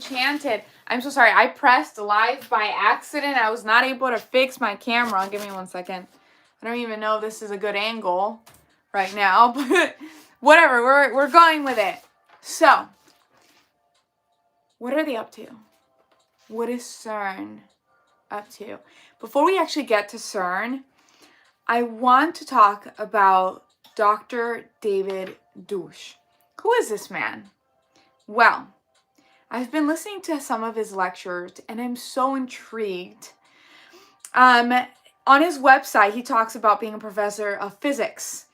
enchanted. I'm so sorry. I pressed live by accident. I was not able to fix my camera. Give me 1 second. I don't even know if this is a good angle right now, but whatever. We're going with it. So, what are they up to? What is CERN up to? Before we actually get to CERN, I want to talk about Dr. David Douche. Who is this man? Well, I've been listening to some of his lectures and I'm so intrigued. On his website, he talks about being a professor of physics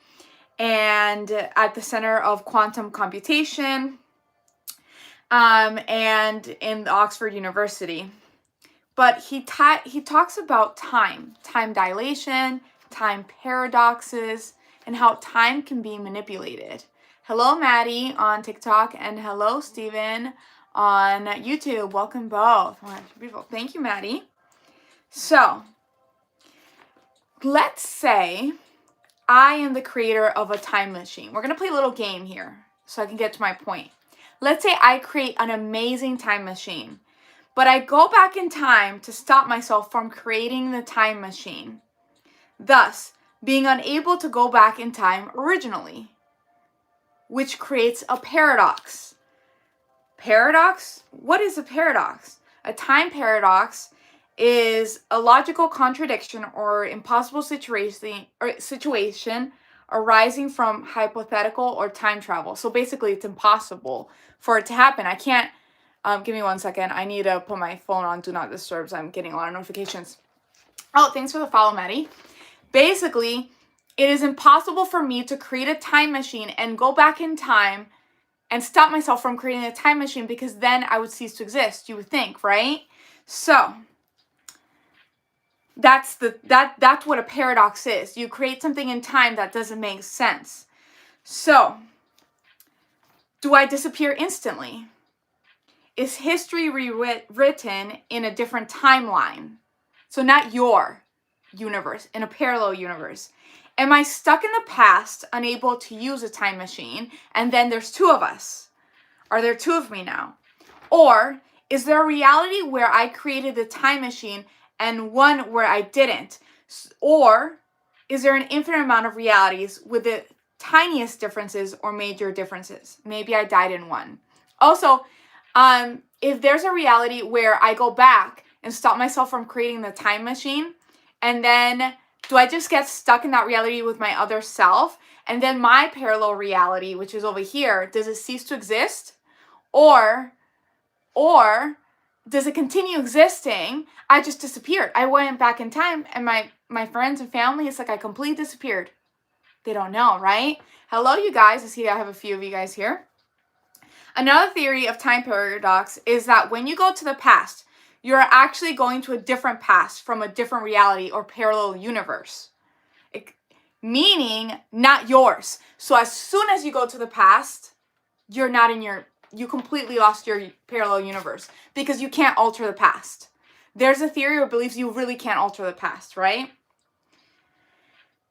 and at the Center of Quantum Computation and in Oxford University. But he talks about time dilation, time paradoxes, and how time can be manipulated. Hello, Maddie on TikTok, and hello, Steven on YouTube. Welcome both. Oh, beautiful. Thank you, Maddie. So, let's say I am the creator of a time machine. We're going to play a little game here so I can get to my point. Let's say I create an amazing time machine, but I go back in time to stop myself from creating the time machine, thus being unable to go back in time originally, which creates a paradox. Paradox? What is a paradox? A time paradox is a logical contradiction or impossible situation arising from hypothetical or time travel. So basically, it's impossible for it to happen. I can't, give me 1 second. I need to put my phone on Do Not Disturb. So I'm getting a lot of notifications. Oh, thanks for the follow, Maddie. Basically, it is impossible for me to create a time machine and go back in time and stop myself from creating a time machine because then I would cease to exist, you would think, right? So, that's what a paradox is. You create something in time that doesn't make sense. So, do I disappear instantly? Is history rewritten in a different timeline? So not your universe, in a parallel universe. Am I stuck in the past, unable to use a time machine, and then there's two of us? Are there two of me now? Or is there a reality where I created the time machine and one where I didn't? Or is there an infinite amount of realities with the tiniest differences or major differences? Maybe I died in one. Also, if there's a reality where I go back and stop myself from creating the time machine, and then do I just get stuck in that reality with my other self? And then my parallel reality, which is over here, does it cease to exist? Or does it continue existing? I just disappeared. I went back in time and my friends and family, it's like I completely disappeared. They don't know, right? Hello, you guys. I see I have a few of you guys here. Another theory of time paradox is that when you go to the past, you're actually going to a different past from a different reality or parallel universe. Meaning not yours. So as soon as you go to the past, you're not in you completely lost your parallel universe because you can't alter the past. There's a theory that believes you really can't alter the past, right?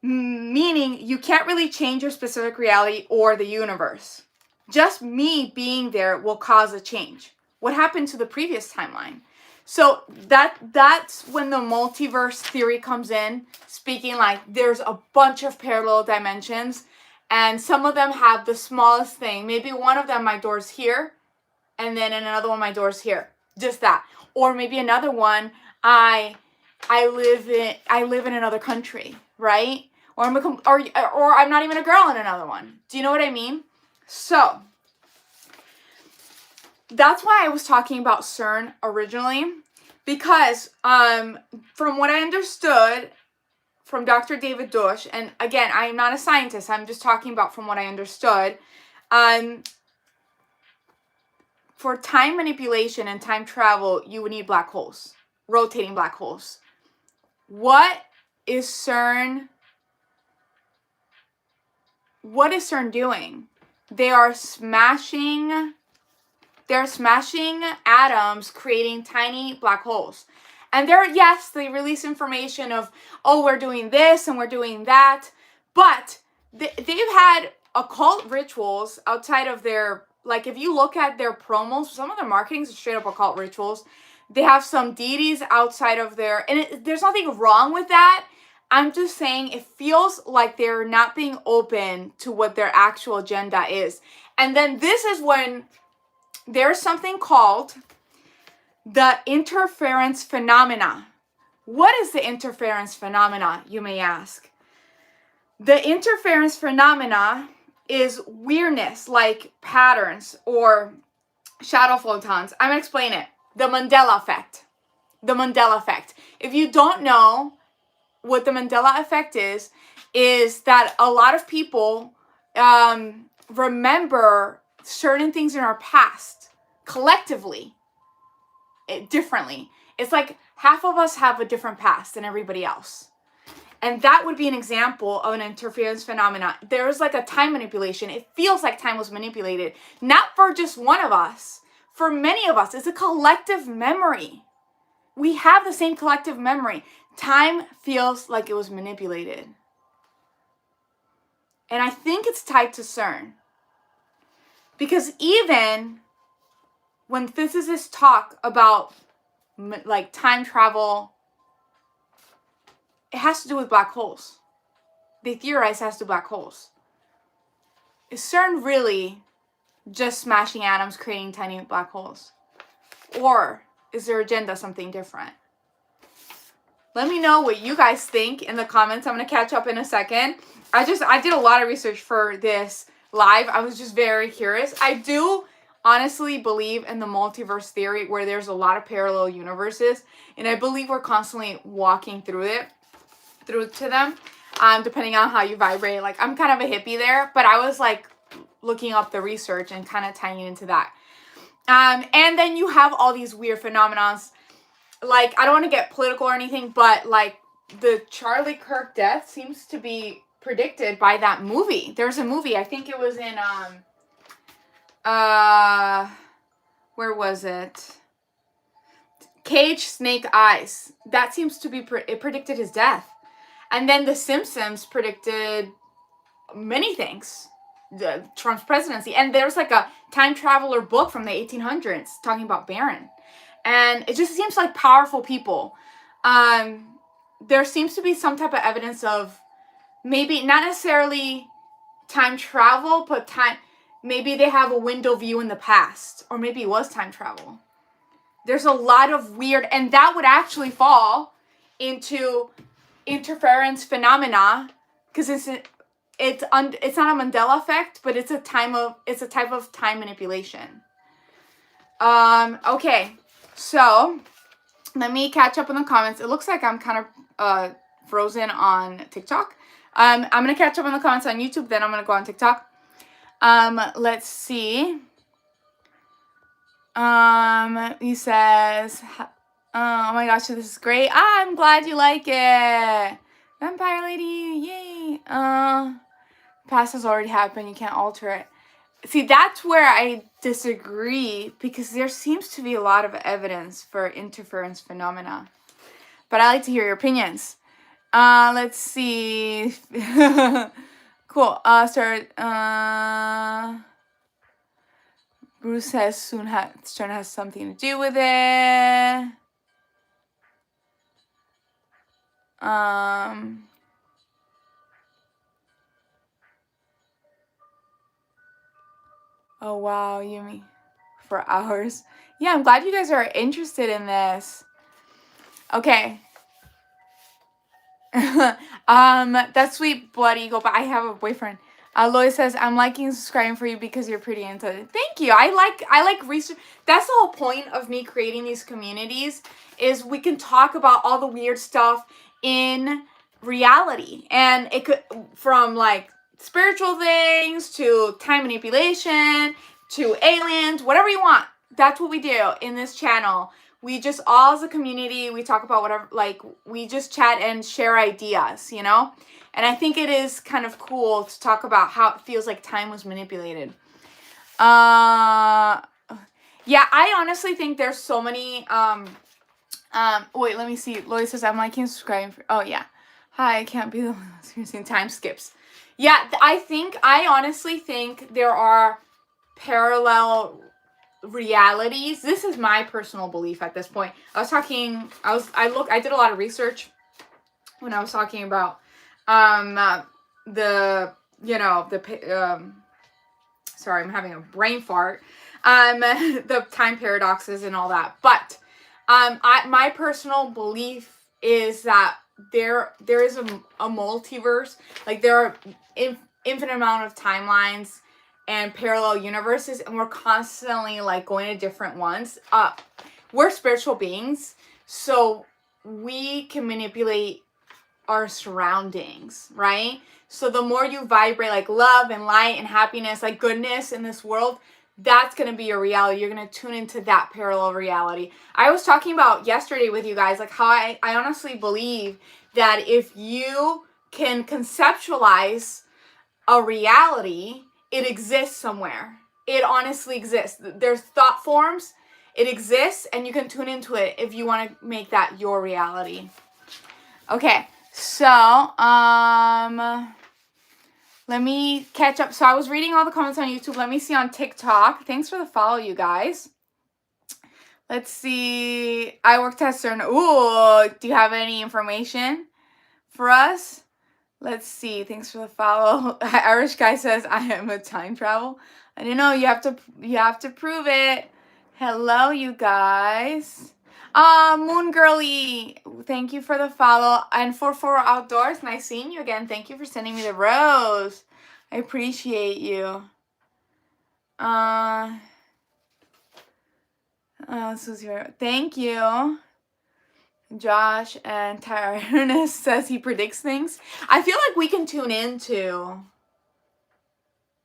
Meaning you can't really change your specific reality or the universe. Just me being there will cause a change. What happened to the previous timeline? So that's when the multiverse theory comes in, speaking like there's a bunch of parallel dimensions and some of them have the smallest thing. Maybe one of them, my door's here, and then in another one, my door's here. Just that. Or maybe another one, I live in another country, right? Or I'm not even a girl in another one. Do you know what I mean? So that's why I was talking about CERN originally, because from what I understood from Dr. David Douche, and again, I am not a scientist, I'm just talking about from what I understood, for time manipulation and time travel, you would need black holes, rotating black holes. What is CERN doing? They are smashing atoms, creating tiny black holes. And they release information of, oh, we're doing this and we're doing that. But they've had occult rituals outside of their like, if you look at their promos, some of their marketing is straight up occult rituals. They have some deities outside of their, and there's nothing wrong with that. I'm just saying it feels like they're not being open to what their actual agenda is. And then this is when there's something called the interference phenomena. What is the interference phenomena, you may ask? The interference phenomena is weirdness, like patterns or shadow photons. I'm going to explain it. The Mandela effect. The Mandela effect. If you don't know what the Mandela effect is that a lot of people remember certain things in our past collectively differently. It's like half of us have a different past than everybody else. And that would be an example of an interference phenomena. There's like a time manipulation. It feels like time was manipulated. Not for just one of us. For many of us. It's a collective memory. We have the same collective memory. Time feels like it was manipulated. And I think it's tied to CERN. Because even when physicists talk about like time travel, it has to do with black holes. They theorize it has to do with black holes. Is CERN really just smashing atoms, creating tiny black holes? Or is their agenda something different? Let me know what you guys think in the comments. I'm going to catch up in a second. I did a lot of research for this live. I was just very curious. I do honestly believe in the multiverse theory where there's a lot of parallel universes. And I believe we're constantly walking through to them, depending on how you vibrate. Like, I'm kind of a hippie there, but I was like looking up the research and kind of tying into that. And then you have all these weird phenomena. Like, I don't want to get political or anything, but like the Charlie Kirk death seems to be predicted by that movie. There's a movie, I think it was in, where was it? Cage Snake Eyes. That seems to be, it predicted his death. And then The Simpsons predicted many things. Trump's presidency. And there's like a time traveler book from the 1800s talking about Barron. And it just seems like powerful people. There seems to be some type of evidence of maybe not necessarily time travel, but maybe they have a window view in the past. Or maybe it was time travel. There's a lot of weird, and that would actually fall into interference phenomena, because it's not a Mandela effect, but it's a type of time manipulation. Okay, so let me catch up in the comments. It looks like I'm kind of frozen on TikTok. I'm gonna catch up in the comments on YouTube, then I'm gonna go on TikTok. Let's see. He says, oh my gosh, this is great. I'm glad you like it. Vampire Lady, yay. Past has already happened. You can't alter it. See, that's where I disagree, because there seems to be a lot of evidence for interference phenomena. But I like to hear your opinions. Let's see. Cool. Bruce says CERN has something to do with it. Oh wow, Yumi, for hours. Yeah, I'm glad you guys are interested in this. Okay. That's sweet, Blood Eagle, but I have a boyfriend. Lois says, I'm liking and subscribing for you because you're pretty into it. Thank you. I like research. That's the whole point of me creating these communities, is we can talk about all the weird stuff in reality. And it could, from like spiritual things to time manipulation to aliens, whatever you want. That's what we do in this channel. We just, all as a community, we talk about whatever, like, we just chat and share ideas, you know? And I think it is kind of cool to talk about how it feels like time was manipulated. Yeah, I honestly think there's so many, wait, let me see. Lloyd says, I'm liking and subscribing. Oh, yeah. Hi, I can't be the one experiencing time skips. Yeah, I honestly think there are parallel realities. This is my personal belief at this point. I did a lot of research when I was talking about sorry, I'm having a brain fart. The time paradoxes and all that. But my personal belief is that there is a multiverse. Like there are infinite amount of timelines and parallel universes, and we're constantly like going to different ones. We're spiritual beings, so we can manipulate our surroundings, right? So the more you vibrate like love and light and happiness, like goodness in this world, that's going to be your reality. You're going to tune into that parallel reality. I was talking about yesterday with you guys, like how I honestly believe that if you can conceptualize a reality, it exists somewhere. It honestly exists. There's thought forms. It exists, and you can tune into it if you want to make that your reality. Okay, so let me catch up. So I was reading all the comments on YouTube. Let me see on TikTok. Thanks for the follow, you guys. Let's see. I worked at CERN. Ooh, do you have any information for us? Let's see. Thanks for the follow. Irish guy says I am a time travel. I didn't know. You have to prove it. Hello, you guys. Moon Girly, thank you for the follow. And for Outdoors, nice seeing you again. Thank you for sending me the rose. I appreciate you. This was here. Thank you. Josh and Tyrannus says he predicts things. I feel like we can tune into,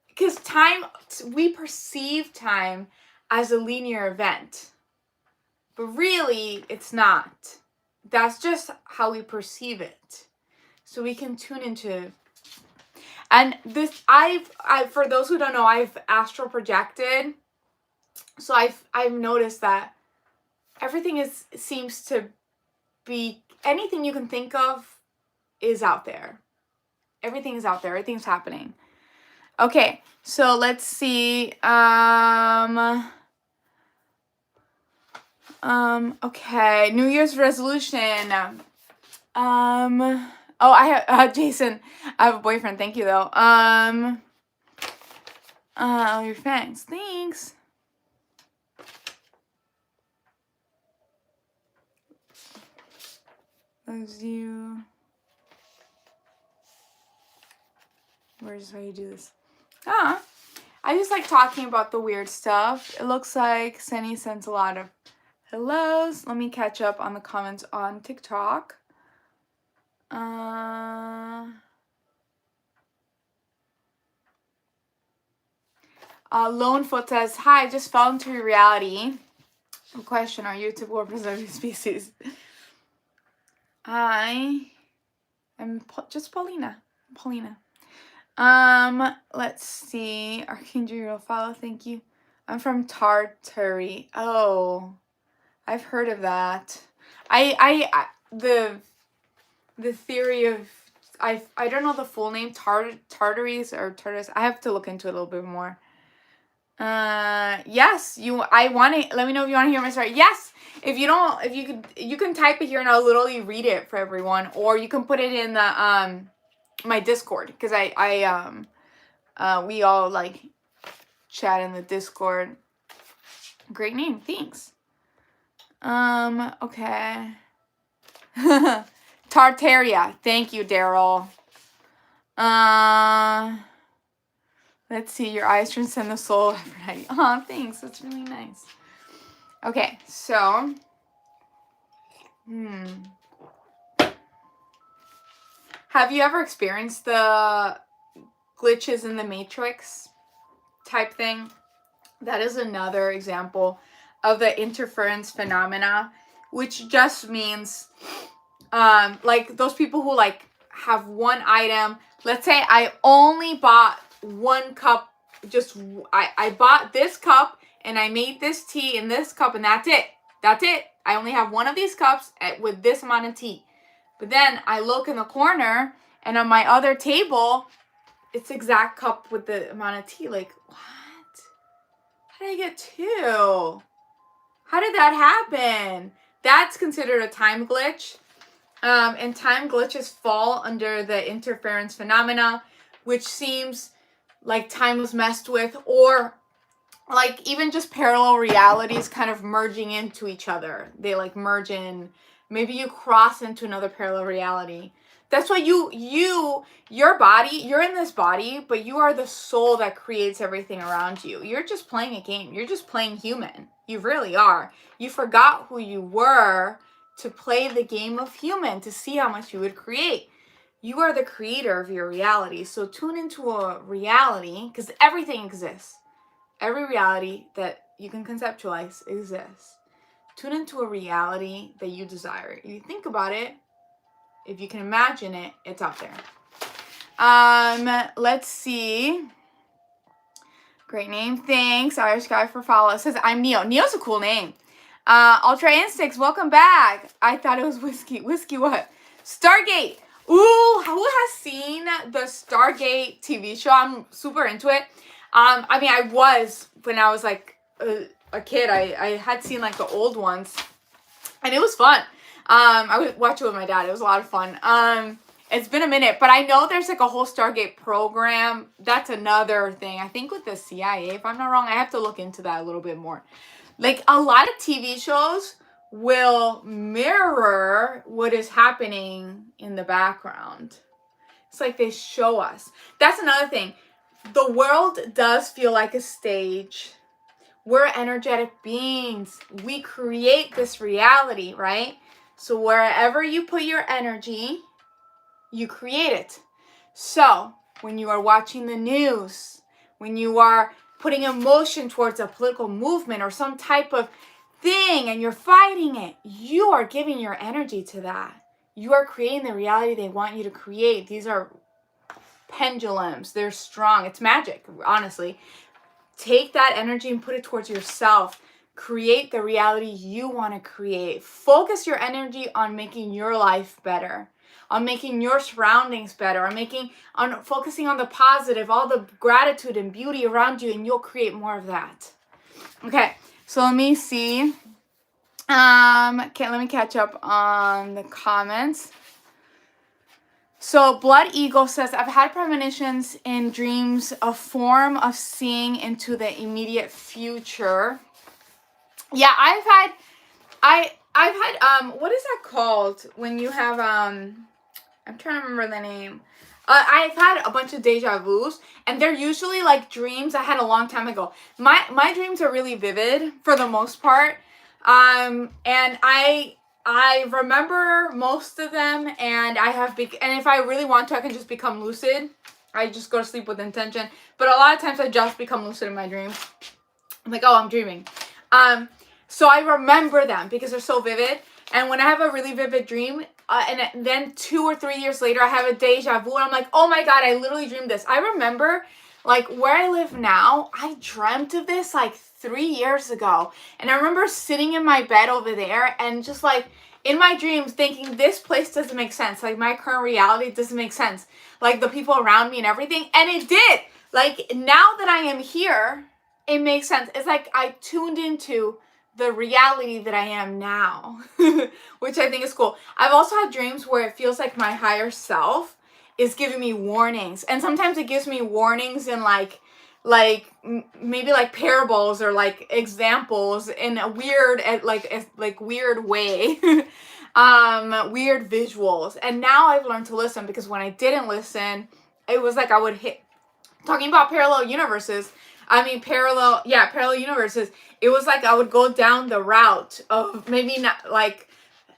because time, we perceive time as a linear event. But really, it's not. That's just how we perceive it. So we can tune into. And this, I've for those who don't know, I've astral projected. So I've noticed that everything seems to be, anything you can think of is out there. Everything is out there. Everything's happening. Okay, so let's see. Okay, New Year's resolution. I have Jason. I have a boyfriend. Thank you though. Your fans. Thanks. Loves you. Where's how you do this? I just like talking about the weird stuff. It looks like Sunny sends a lot of hellos. Let me catch up on the comments on TikTok. Lonefoot says, hi, just fell into reality. Question, are you a typical preserved species? I am just Paulina. Let's see. Archangel follow, thank you. I'm from Tartary. Oh, I've heard of that. The theory of, I don't know the full name, Tartaries or Tartarus. I have to look into it a little bit more. Yes, I want to, let me know if you want to hear my story. Yes, if you can type it here and I'll literally read it for everyone, or you can put it in the my Discord, because we all like chat in the Discord. Great name, thanks. Okay. Tartaria, thank you, Daryl. Let's see, your eyes transcend the soul every night. Oh, thanks, that's really nice. Okay, so have you ever experienced the glitches in the Matrix type thing? That is another example of the interference phenomena, which just means like those people who like have one item. Let's say I only bought one cup, I bought this cup and I made this tea in this cup, and that's it. I only have one of these cups with this amount of tea. But then I look in the corner, and on my other table, it's exact cup with the amount of tea. Like, what? did I get 2? How did that happen? That's considered a time glitch. And time glitches fall under the interference phenomena, which seems like time was messed with, or like even just parallel realities kind of merging into each other. They like merge in. Maybe you cross into another parallel reality. That's why your body, you're in this body, but you are the soul that creates everything around you. You're just playing a game. You're just playing human. You really are. You forgot who you were to play the game of human, to see how much you would create. You are the creator of your reality. So tune into a reality, because everything exists. Every reality that you can conceptualize exists. Tune into a reality that you desire. If you think about it, if you can imagine it, it's out there. Let's see. Great name. Thanks. Irish guy for follow. It says, I'm Neo. Neo's a cool name. Ultra Instincts, welcome back. I thought it was whiskey. Whiskey what? Stargate. Ooh, who has seen the Stargate TV show? I'm super into it. I mean, I was, when I was like a kid, I had seen like the old ones, and it was fun. I would watch it with my dad. It was a lot of fun. It's been a minute, but I know there's like a whole Stargate program. That's another thing. I think with the CIA, if I'm not wrong, I have to look into that a little bit more. Like a lot of TV shows will mirror what is happening in the background. It's like they show us. That's another thing. The world does feel like a stage. We're energetic beings. We create this reality, right? So wherever you put your energy, you create it. So when you are watching the news, when you are putting emotion towards a political movement or some type of thing and you're fighting it, you are giving your energy to that. You are creating the reality they want you to create. These are pendulums. They're strong. It's magic, honestly. Take that energy and put it towards yourself. Create the reality you want to create. Focus your energy on making your life better, on making your surroundings better, on focusing on the positive, all the gratitude and beauty around you, and you'll create more of that. Okay, so let me see. Okay, let me catch up on the comments. So Blood Eagle says, I've had premonitions in dreams, a form of seeing into the immediate future. Yeah, I've had what is that called when you have I'm trying to remember the name. I've had a bunch of deja vus, and they're usually like dreams I had a long time ago. My dreams are really vivid for the most part. And I remember most of them, and and if I really want to, I can just become lucid. I just go to sleep with intention. But a lot of times I just become lucid in my dreams. I'm like, oh, I'm dreaming. So I remember them because they're so vivid. And when I have a really vivid dream, and then 2 or 3 years later, I have a deja vu, and I'm like, oh my God, I literally dreamed this. I remember, like, where I live now, I dreamt of this, like, 3 years ago. And I remember sitting in my bed over there and just, like, in my dreams thinking, this place doesn't make sense. Like, my current reality doesn't make sense. Like, the people around me and everything. And it did. Like, now that I am here, it makes sense. It's like I tuned into the reality that I am now, which I think is cool. I've also had dreams where it feels like my higher self is giving me warnings. And sometimes it gives me warnings in maybe like parables or like examples in a weird, weird way, weird visuals. And now I've learned to listen, because when I didn't listen, it was like I would talking about parallel universes. Parallel universes. It was like I would go down the route of maybe not like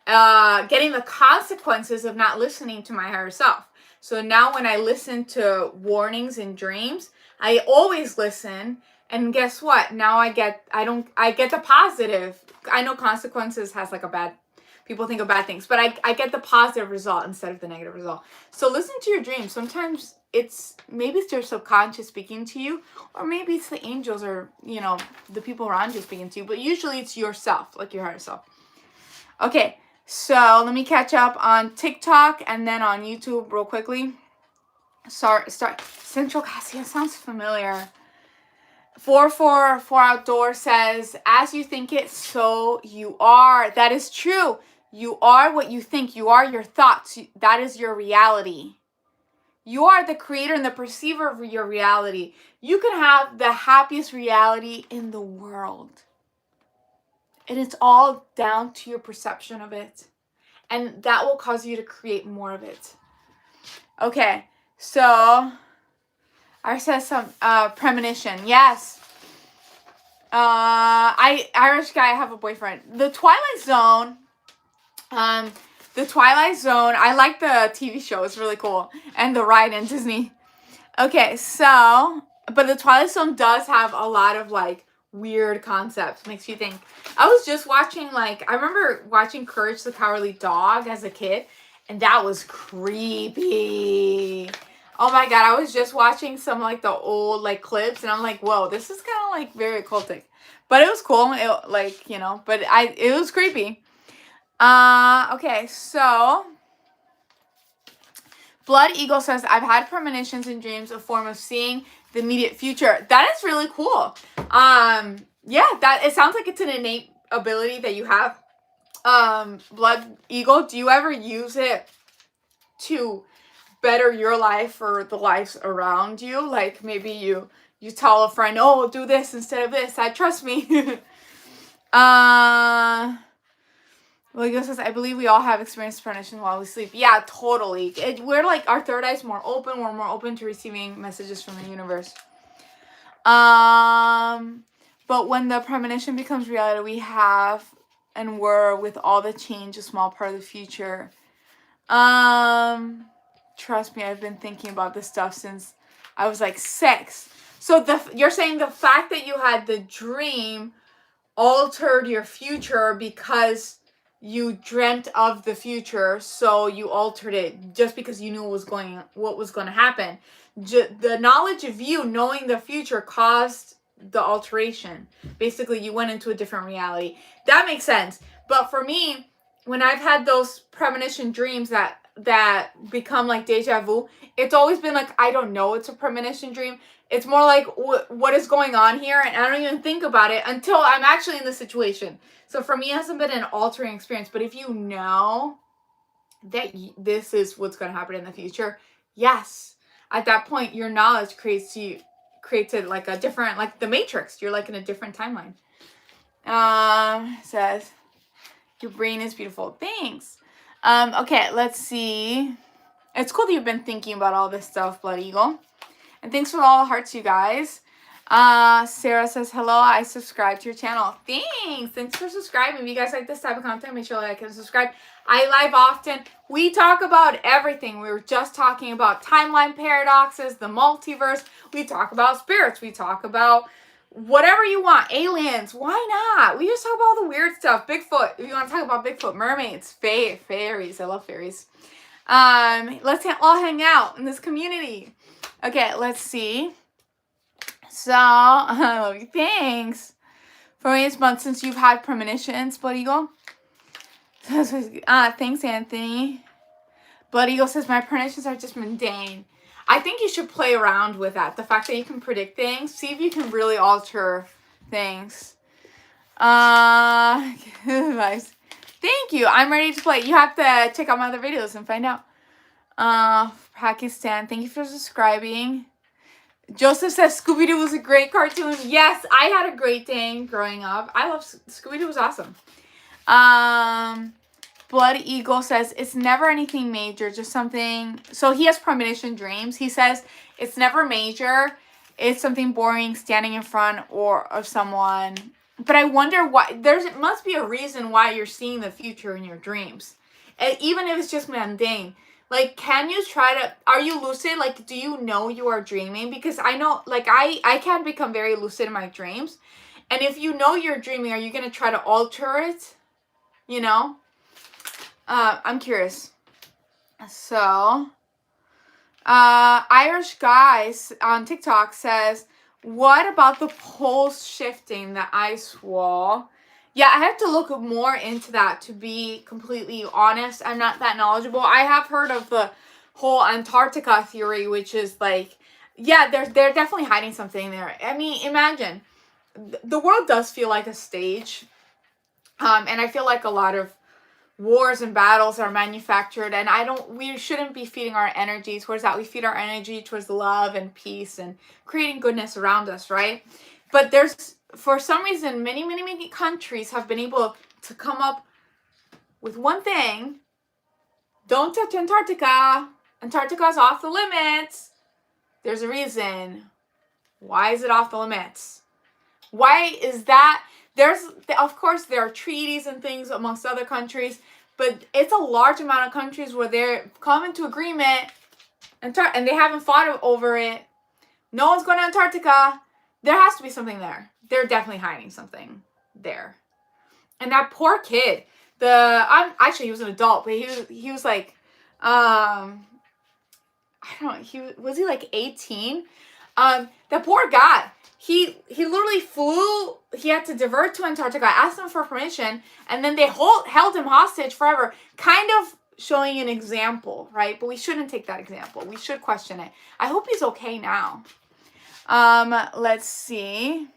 getting the consequences of not listening to my higher self. So now when I listen to warnings in dreams, I always listen, and guess what? Now I get the positive. I know consequences has like a bad, people think of bad things, but I get the positive result instead of the negative result. So listen to your dreams. Sometimes maybe it's your subconscious speaking to you, or maybe it's the angels, or, the people around you speaking to you, but usually it's yourself, like your higher self. Okay, so let me catch up on TikTok and then on YouTube real quickly. Central Cassia sounds familiar. 444 Outdoor says, as you think it, so you are. That is true. You are what you think. You are your thoughts. That is your reality. You are the creator and the perceiver of your reality. You can have the happiest reality in the world. And it's all down to your perception of it. And that will cause you to create more of it. Okay, so I said some premonition. Yes. Irish guy, I have a boyfriend. The Twilight Zone. I like the TV show. It's really cool. And the ride in Disney. Okay, so, but the Twilight Zone does have a lot of, like, weird concepts. Makes you think. I was just watching, like, I remember watching Courage the Cowardly Dog as a kid. And that was creepy. Oh my god, I was just watching some, like, the old, like, clips. And I'm like, whoa, this is kind of, like, very occultic. But it was cool. It, like, you know, but it was creepy. Okay, so Blood Eagle says, I've had premonitions in dreams, a form of seeing the immediate future. That is really cool. Yeah, it sounds like it's an innate ability that you have. Blood Eagle, do you ever use it to better your life or the lives around you? Like maybe you tell a friend, oh, do this instead of this. Trust me. Well, he says, I believe we all have experienced premonition while we sleep. Yeah, totally. We're like, our third eye's more open. We're more open to receiving messages from the universe. But when the premonition becomes reality, we have and were with all the change, a small part of the future. Trust me, I've been thinking about this stuff since I was like 6. So you're saying the fact that you had the dream altered your future because you dreamt of the future, so you altered it just because you knew what was going to happen. The knowledge of you knowing the future caused the alteration. Basically, you went into a different reality. That makes sense. But for me, when I've had those premonition dreams that become like deja vu, it's always been like, I don't know, it's a premonition dream. It's more like, what is going on here? And I don't even think about it until I'm actually in the situation. So for me, it hasn't been an altering experience. But if you know that this is what's going to happen in the future, yes. At that point, your knowledge creates it like a different, like the Matrix. You're like in a different timeline. Says, your brain is beautiful. Thanks. Okay, let's see. It's cool that you've been thinking about all this stuff, Blood Eagle. And thanks for all the hearts, you guys. Sarah says, hello, I subscribe to your channel. Thanks for subscribing. If you guys like this type of content, make sure to like and subscribe. I live often. We talk about everything. We were just talking about timeline paradoxes, the multiverse. We talk about spirits. We talk about whatever you want. Aliens. Why not? We just talk about all the weird stuff. Bigfoot. If you want to talk about Bigfoot, mermaids, fairies. I love fairies. Let's all hang out in this community. Okay, let's see. So, thanks. For me, it's months since you've had premonitions, Blood Eagle. Thanks, Anthony. Blood Eagle says, my premonitions are just mundane. I think you should play around with that. The fact that you can predict things. See if you can really alter things. Nice. Thank you. I'm ready to play. You have to check out my other videos and find out. Pakistan, thank you for subscribing. Joseph says Scooby-Doo was a great cartoon. Yes, I had a great day growing up. I love Scooby-Doo. Was awesome. Blood Eagle says it's never anything major, just something. So he has premonition dreams. He says it's never major. It's something boring, standing in front of someone. But I wonder why. It must be a reason why you're seeing the future in your dreams, and even if it's just mundane. Like, can you are you lucid? Like, do you know you are dreaming? Because I know, like, I can become very lucid in my dreams. And if you know you're dreaming, are you going to try to alter it? You know? I'm curious. So, Irish Guys on TikTok says, what about the poles shifting the ice wall? Yeah, I have to look more into that, to be completely honest. I'm not that knowledgeable. I have heard of the whole Antarctica theory, which is like Yeah, they're definitely hiding something there. I mean, imagine the world does feel like a stage, and I feel like a lot of wars and battles are manufactured, and we shouldn't be feeding our energy towards that. We feed our energy towards love and peace and creating goodness around us, right? But there's, for some reason, many countries have been able to come up with one thing: don't touch Antarctica. Antarctica's off the limits. There's a reason. Why is it off the limits? Why is that? Of course, there are treaties and things amongst other countries, but it's a large amount of countries where they're coming to agreement and they haven't fought over it. No one's going to Antarctica. There has to be something there. They're definitely hiding something there. And that poor kid, actually he was an adult, but he was like, I don't know, was he like 18? The poor guy, he literally flew, he had to divert to Antarctica, asked them for permission, and then they held him hostage forever, kind of showing an example, right? But we shouldn't take that example. We should question it. I hope he's okay now. Let's see.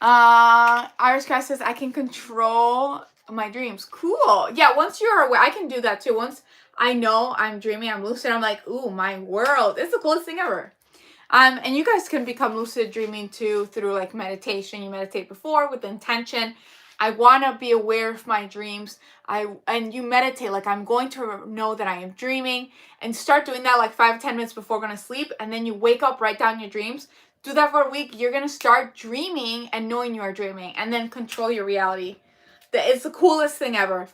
Irish guy says, I can control my dreams. Cool. Yeah, once you're aware, I can do that too. Once I know I'm dreaming, I'm lucid, I'm like, ooh, my world. It's the coolest thing ever. And you guys can become lucid dreaming too through like meditation. You meditate before with intention. I want to be aware of my dreams. And you meditate like, I'm going to know that I am dreaming, and start doing that like 5 to 10 minutes before going to sleep. And then you wake up, write down your dreams. Do that for a week. You're going to start dreaming and knowing you are dreaming, and then control your reality. It's the coolest thing ever.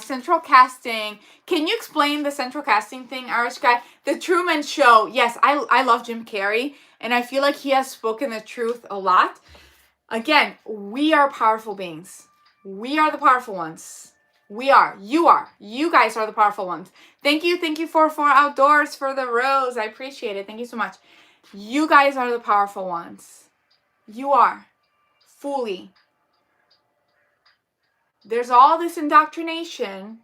Central casting. Can you explain the central casting thing, Irish guy? The Truman Show. Yes, I love Jim Carrey, and I feel like he has spoken the truth a lot. Again, we are powerful beings. We are the powerful ones. We are. You are. You guys are the powerful ones. Thank you. Thank you for Outdoors for the rose. I appreciate it. Thank you so much. You guys are the powerful ones. You are. Fully. There's all this indoctrination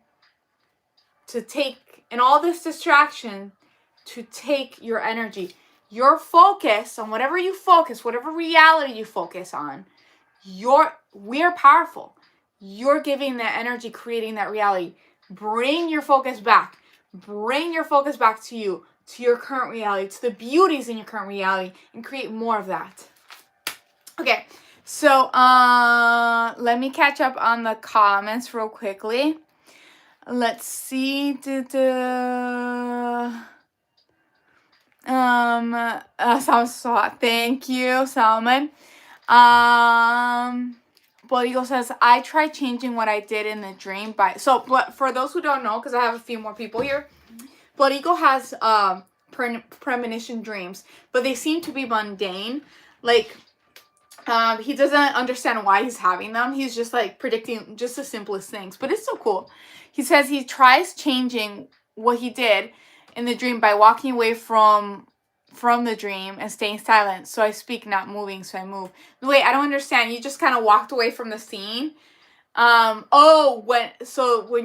to take, and all this distraction to take your energy. Your focus on whatever you focus, whatever reality you focus on, we're powerful. You're giving that energy, creating that reality. Bring your focus back. Bring your focus back to you, to your current reality, to the beauties in your current reality, and create more of that. Okay, so let me catch up on the comments real quickly. Let's see. Salman, thank you, Salman. Bodigo says, I tried changing what I did in the dream so for those who don't know, because I have a few more people here, Bodigo has premonition dreams, but they seem to be mundane. Like, he doesn't understand why he's having them. He's just like predicting just the simplest things, but it's so cool. He says he tries changing what he did in the dream by walking away from the dream and staying silent. So I speak, not moving, so I move. Wait, I don't understand. You just kind of walked away from the scene. When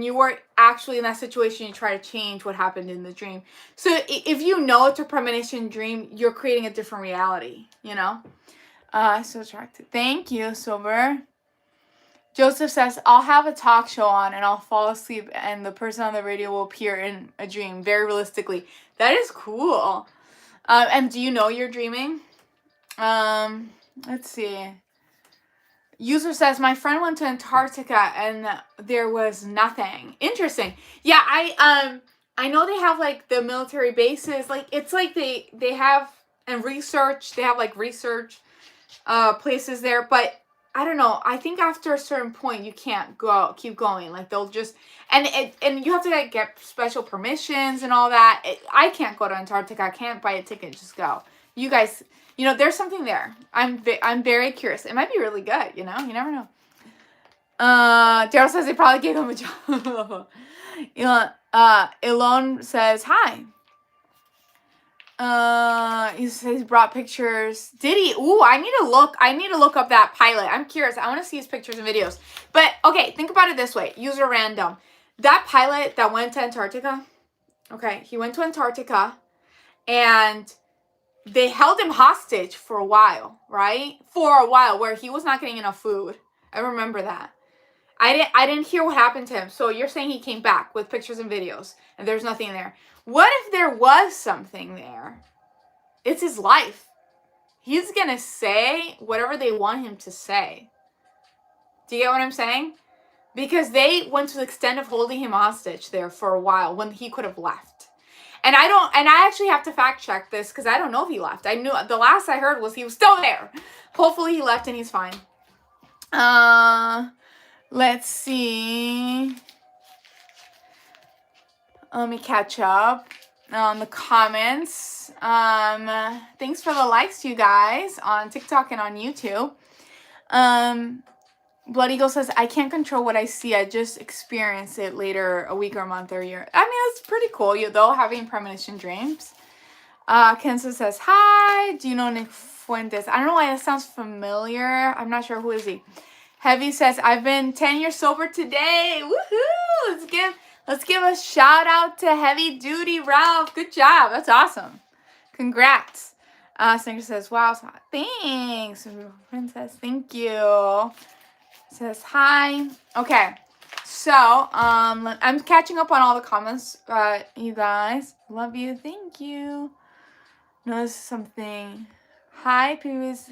you were actually in that situation, you try to change what happened in the dream. So if you know it's a premonition dream, you're creating a different reality, you know? So attractive. Thank you, Sober. Joseph says, I'll have a talk show on and I'll fall asleep and the person on the radio will appear in a dream, very realistically. That is cool. And do you know you're dreaming? Let's see. User says, my friend went to Antarctica and there was nothing. Interesting. Yeah, I know they have like the military bases. Like, it's like they have, and research, they have like research places there, but I don't know. I think after a certain point, you can't keep going. Like, they'll just, and you have to like get special permissions and all that. I can't go to Antarctica. I can't buy a ticket and just go. You guys, you know, there's something there. I'm very curious. It might be really good. You know, you never know. Daryl says they probably gave him a job. Elon says hi. He says he brought pictures. Did he? Ooh, I need to look up that pilot. I'm curious. I want to see his pictures and videos. But okay, think about it this way. User random. That pilot that went to Antarctica. Okay, he went to Antarctica And they held him hostage for a while, right? For a while, where he was not getting enough food. I remember that. I didn't hear what happened to him. So you're saying he came back with pictures and videos and there's nothing there. What if there was something there? It's his life. He's going to say whatever they want him to say. Do you get what I'm saying? Because they went to the extent of holding him hostage there for a while when he could have left. And I actually have to fact check this because I don't know if he left. I knew the last I heard was he was still there. Hopefully he left and he's fine. Let's see. Let me catch up on the comments. Thanks for the likes, you guys, on TikTok and on YouTube. Blood Eagle says, I can't control what I see. I just experience it later, a week or a month or a year. I mean, that's pretty cool, though, having premonition dreams. Kenza says, hi. Do you know Nick Fuentes? I don't know why that sounds familiar. I'm not sure. Who is he? Heavy says, I've been 10 years sober today. Woohoo! Let's give a shout out to Heavy Duty Ralph. Good job. That's awesome. Congrats. Snicker says, wow. Thanks. Princess, thank you. Says hi. Okay. So, I'm catching up on all the comments, you guys. Love you. Thank you. Notice something. Hi, previous.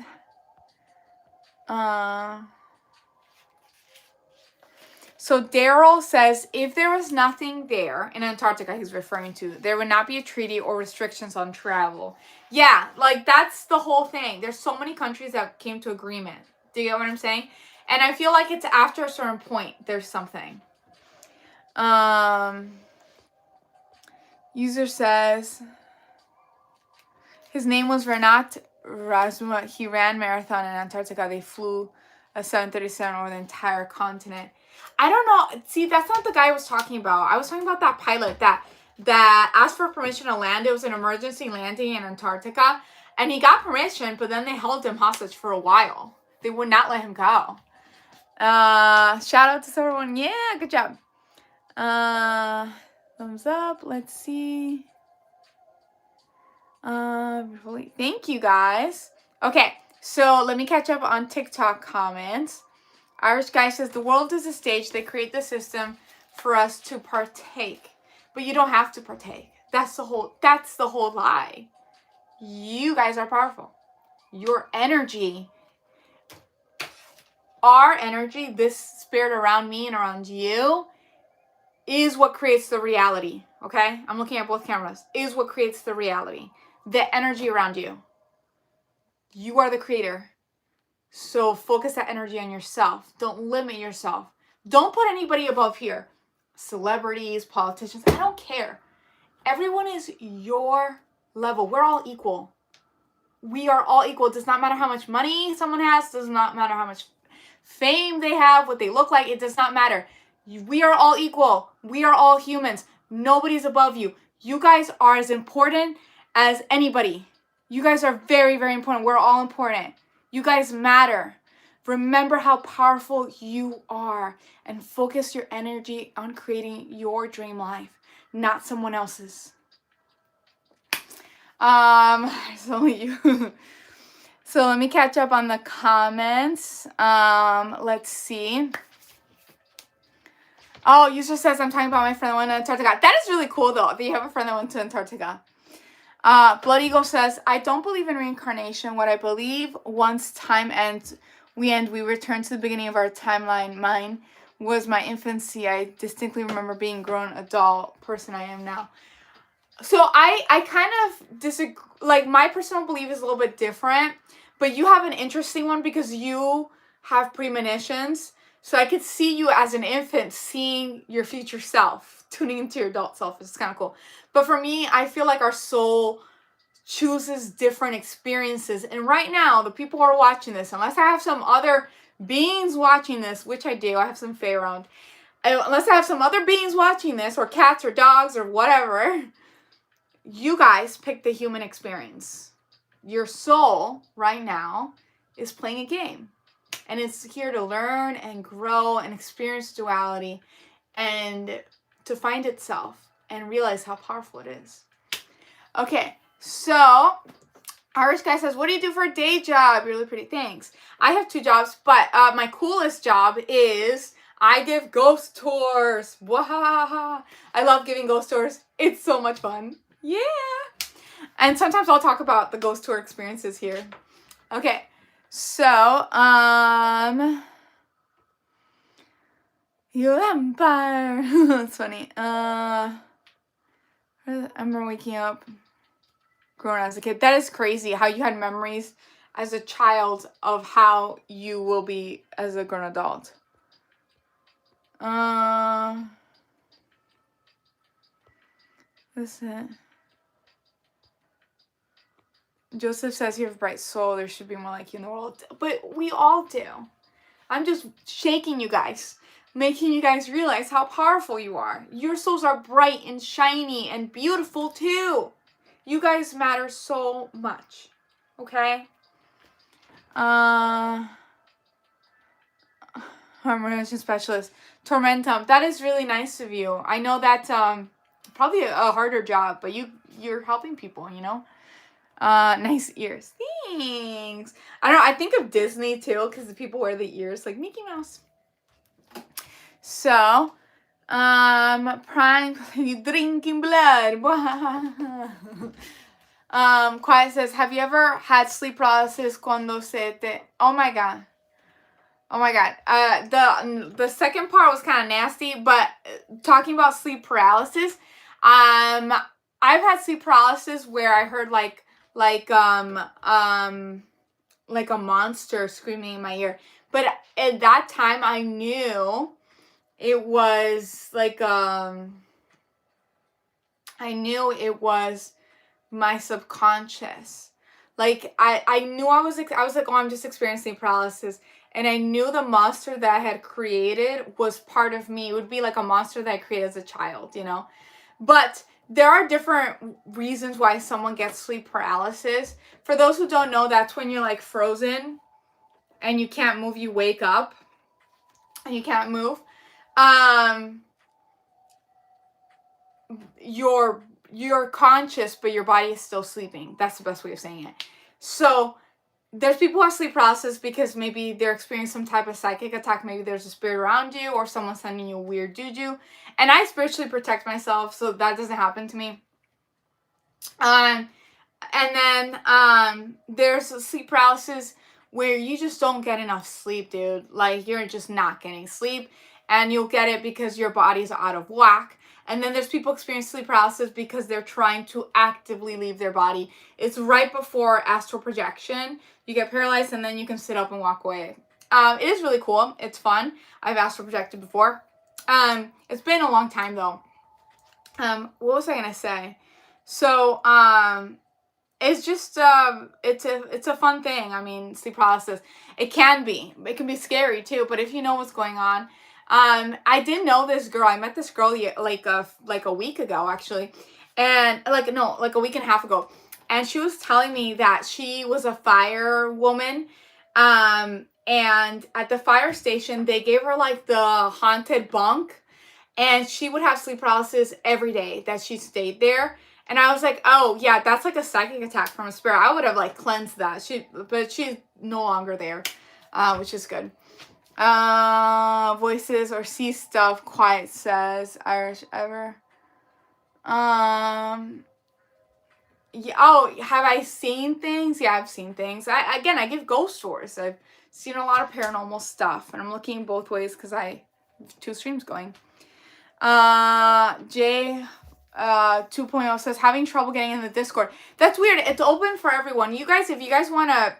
So Daryl says, if there was nothing there, in Antarctica he's referring to, there would not be a treaty or restrictions on travel. Yeah, like that's the whole thing. There's so many countries that came to agreement. Do you get what I'm saying? And I feel like it's after a certain point, there's something. User says, his name was Renat Razuma. He ran marathon in Antarctica. They flew a 737 over the entire continent. I don't know. See, that's not the guy I was talking about. I was talking about that pilot that asked for permission to land. It was an emergency landing in Antarctica. And he got permission, but then they held him hostage for a while. They would not let him go. Shout out to everyone. Yeah, good job. Thumbs up. Let's see. Thank you, guys. Okay, so let me catch up on TikTok comments. Irish guy says, the world is a stage. They create the system for us to partake. But you don't have to partake. That's the whole lie. You guys are powerful. Your energy, our energy, this spirit around me and around you, is what creates the reality. Okay? I'm looking at both cameras. Is what creates the reality. The energy around you. You are the creator. So focus that energy on yourself. Don't limit yourself. Don't put anybody above here. Celebrities, politicians, I don't care. Everyone is your level. We're all equal. We are all equal. It does not matter how much money someone has. It does not matter how much fame they have, what they look like. It does not matter. We are all equal. We are all humans. Nobody's above you. You guys are as important as anybody. You guys are very, very important. We're all important. You guys matter. Remember how powerful you are and focus your energy on creating your dream life, not someone else's. It's only you. So let me catch up on the comments. Let's see. Oh, user says I'm talking about my friend that went to Antarctica. That is really cool though, that you have a friend that went to Antarctica. Blood Eagle says, I don't believe in reincarnation. What I believe, once time ends, we return to the beginning of our timeline. Mine was my infancy. I distinctly remember being a grown adult person I am now. So I kind of disagree. Like, my personal belief is a little bit different, but you have an interesting one because you have premonitions. So I could see you as an infant seeing your future self, tuning into your adult self. It's kind of cool. But for me, I feel like our soul chooses different experiences. And right now, the people who are watching this, unless I have some other beings watching this, which I do, I have some fae around. Unless I have some other beings watching this, or cats or dogs or whatever, you guys pick the human experience. Your soul right now is playing a game. And it's here to learn and grow and experience duality and to find itself and realize how powerful it is. Okay, So, Irish guy says, what do you do for a day job? You're really pretty. Thanks. I have 2 jobs, but my coolest job is I give ghost tours. Wahaha. I love giving ghost tours. It's so much fun. Yeah. And sometimes I'll talk about the ghost tour experiences here. Okay. So, you vampire. That's funny. I remember waking up grown as a kid. That is crazy how you had memories as a child of how you will be as a grown adult. Listen. Joseph says you have a bright soul. There should be more like you in the world. But we all do. I'm just shaking you guys. Making you guys realize how powerful you are. Your souls are bright and shiny and beautiful too. You guys matter so much. Okay? Harmonization specialist. Tormentum. That is really nice of you. I know that's probably a harder job, but you're helping people, you know? Nice ears. Thanks. I don't know. I think of Disney too, because the people wear the ears like Mickey Mouse. So, prime drinking blood. Quiet says, have you ever had sleep paralysis cuando se te... Oh my god. Oh my god. The second part was kind of nasty, but talking about sleep paralysis, I've had sleep paralysis where I heard like a monster screaming in my ear. But at that time I knew it was like I knew it was my subconscious. Like I knew I was like, oh, I'm just experiencing paralysis. And I knew the monster that I had created was part of me. It would be like a monster that I created as a child, you know. But there are different reasons why someone gets sleep paralysis. For those who don't know, that's when you're like frozen and you can't move. You wake up and you can't move. You're conscious, but your body is still sleeping. That's the best way of saying it. So there's people who have sleep paralysis because maybe they're experiencing some type of psychic attack. Maybe there's a spirit around you or someone sending you a weird juju. And I spiritually protect myself so that doesn't happen to me. And then there's sleep paralysis where you just don't get enough sleep, dude. Like, you're just not getting sleep. And you'll get it because your body's out of whack. And then there's people experiencing sleep paralysis because they're trying to actively leave their body. It's right before astral projection. You get paralyzed and then you can sit up and walk away. It is really cool. It's fun. I've astral projected before. It's been a long time though. What was I gonna say? So, it's just, it's a fun thing. I mean, sleep paralysis. It can be scary too, but if you know what's going on. I didn't know this girl. I met this girl like a week ago actually. And like a week and a half ago. And she was telling me that she was a firewoman. And at the fire station, they gave her like the haunted bunk. And she would have sleep paralysis every day that she stayed there. And I was like, oh, yeah, that's like a psychic attack from a spirit. I would have like cleansed that. But she's no longer there, which is good. Voices or see stuff. Quiet says Irish ever. Yeah, oh, have I seen things? Yeah, I've seen things. I give ghost tours. I've seen a lot of paranormal stuff, and I'm looking both ways because I have 2 streams going. Jay 2.0 says having trouble getting in the Discord. That's weird. It's open for everyone. You guys, if you guys want to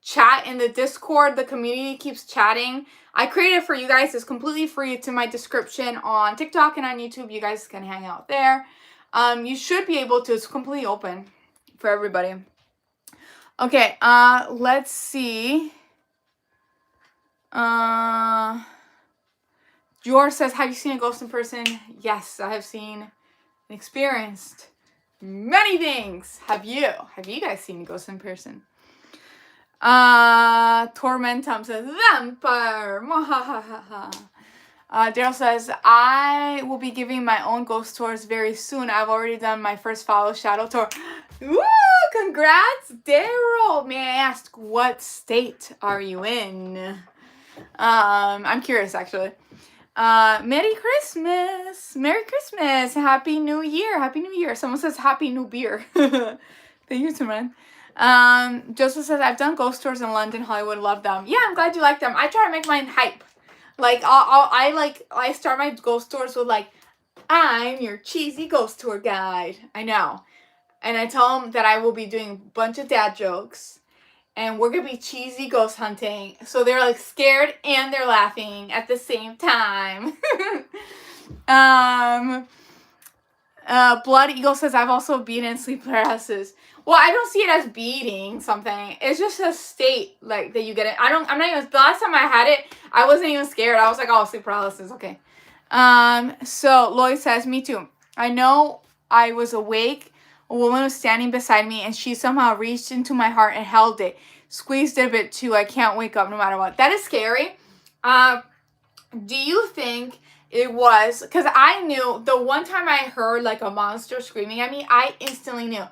chat in the Discord, the community keeps chatting. I created it for you guys. It's completely free. It's in my description on TikTok and on YouTube. You guys can hang out there. You should be able to. It's completely open for everybody. Okay, let's see. George says, have you seen a ghost in person? Yes, I have seen and experienced many things. Have you? Have you guys seen a ghost in person? Tormentum says, vampire. Daryl says, I will be giving my own ghost tours very soon. I've already done my first follow shadow tour. Woo! Congrats, Daryl. May I ask what state are you in? I'm curious actually. Merry Christmas. Merry Christmas. Happy New Year. Happy New Year. Someone says Happy New Beer. Thank you, Simran. Joseph says, I've done ghost tours in London, Hollywood, love them. Yeah, I'm glad you like them. I try to make mine hype. Like, I start my ghost tours with like, I'm your cheesy ghost tour guide. I know. And I tell them that I will be doing a bunch of dad jokes. And we're going to be cheesy ghost hunting. So they're like scared and they're laughing at the same time. Blood Eagle says, I've also beaten sleep paralysis. Well, I don't see it as beating something. It's just a state like that you get it. I'm not even, the last time I had it, I wasn't even scared. I was like, oh, sleep paralysis. Okay. So Lloyd says, me too. I know I was awake. A woman was standing beside me and she somehow reached into my heart and held it. Squeezed it a bit too. I can't wake up no matter what. That is scary. Do you think it was, because I knew the one time I heard like a monster screaming at me, I instantly knew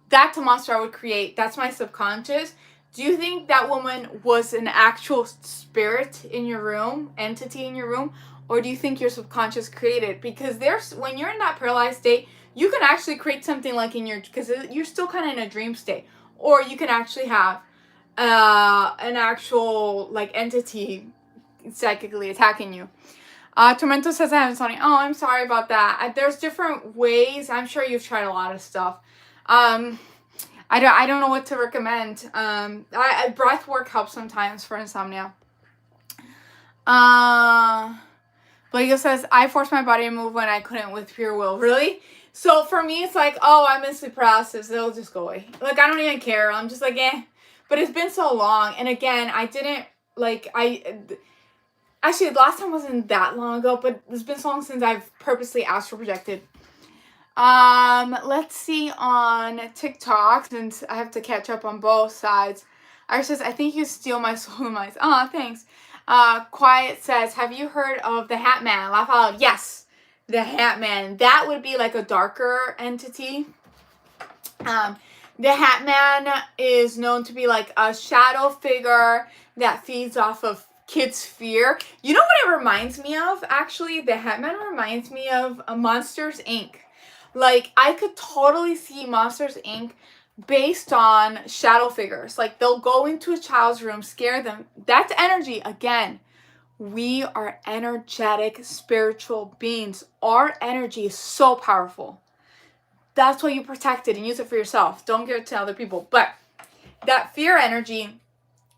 that's a monster I would create. That's my subconscious. Do you think that woman was an actual spirit in your room, entity in your room? Or do you think your subconscious created? Because when you're in that paralyzed state, you can actually create something like in your, because you're still kind of in a dream state. Or you can actually have an actual like entity psychically attacking you. Tormento says I have insomnia. Oh, I'm sorry about that. There's different ways. I'm sure you've tried a lot of stuff. I don't know what to recommend. Breath work helps sometimes for insomnia. Blake says, I forced my body to move when I couldn't with pure will. Really? So for me, it's like, oh, I'm in sleep paralysis. It'll just go away. Like, I don't even care. I'm just like, eh. But it's been so long. And again, I didn't, actually, the last time wasn't that long ago, but it's been so long since I've purposely astral projected. Let's see on TikTok, since I have to catch up on both sides. Iris says, I think you steal my soul and minds. Oh, thanks. Quiet says, have you heard of the Hat Man? Laugh out loud. Yes, the Hat Man. That would be like a darker entity. The Hat Man is known to be like a shadow figure that feeds off of kids' fear. You know what it reminds me of? Actually, the Hat Man reminds me of Monsters, Inc. Like, I could totally see Monsters, Inc. based on shadow figures. Like, they'll go into a child's room, scare them. That's energy. Again, we are energetic, spiritual beings. Our energy is so powerful. That's why you protect it and use it for yourself. Don't give it to other people. But that fear energy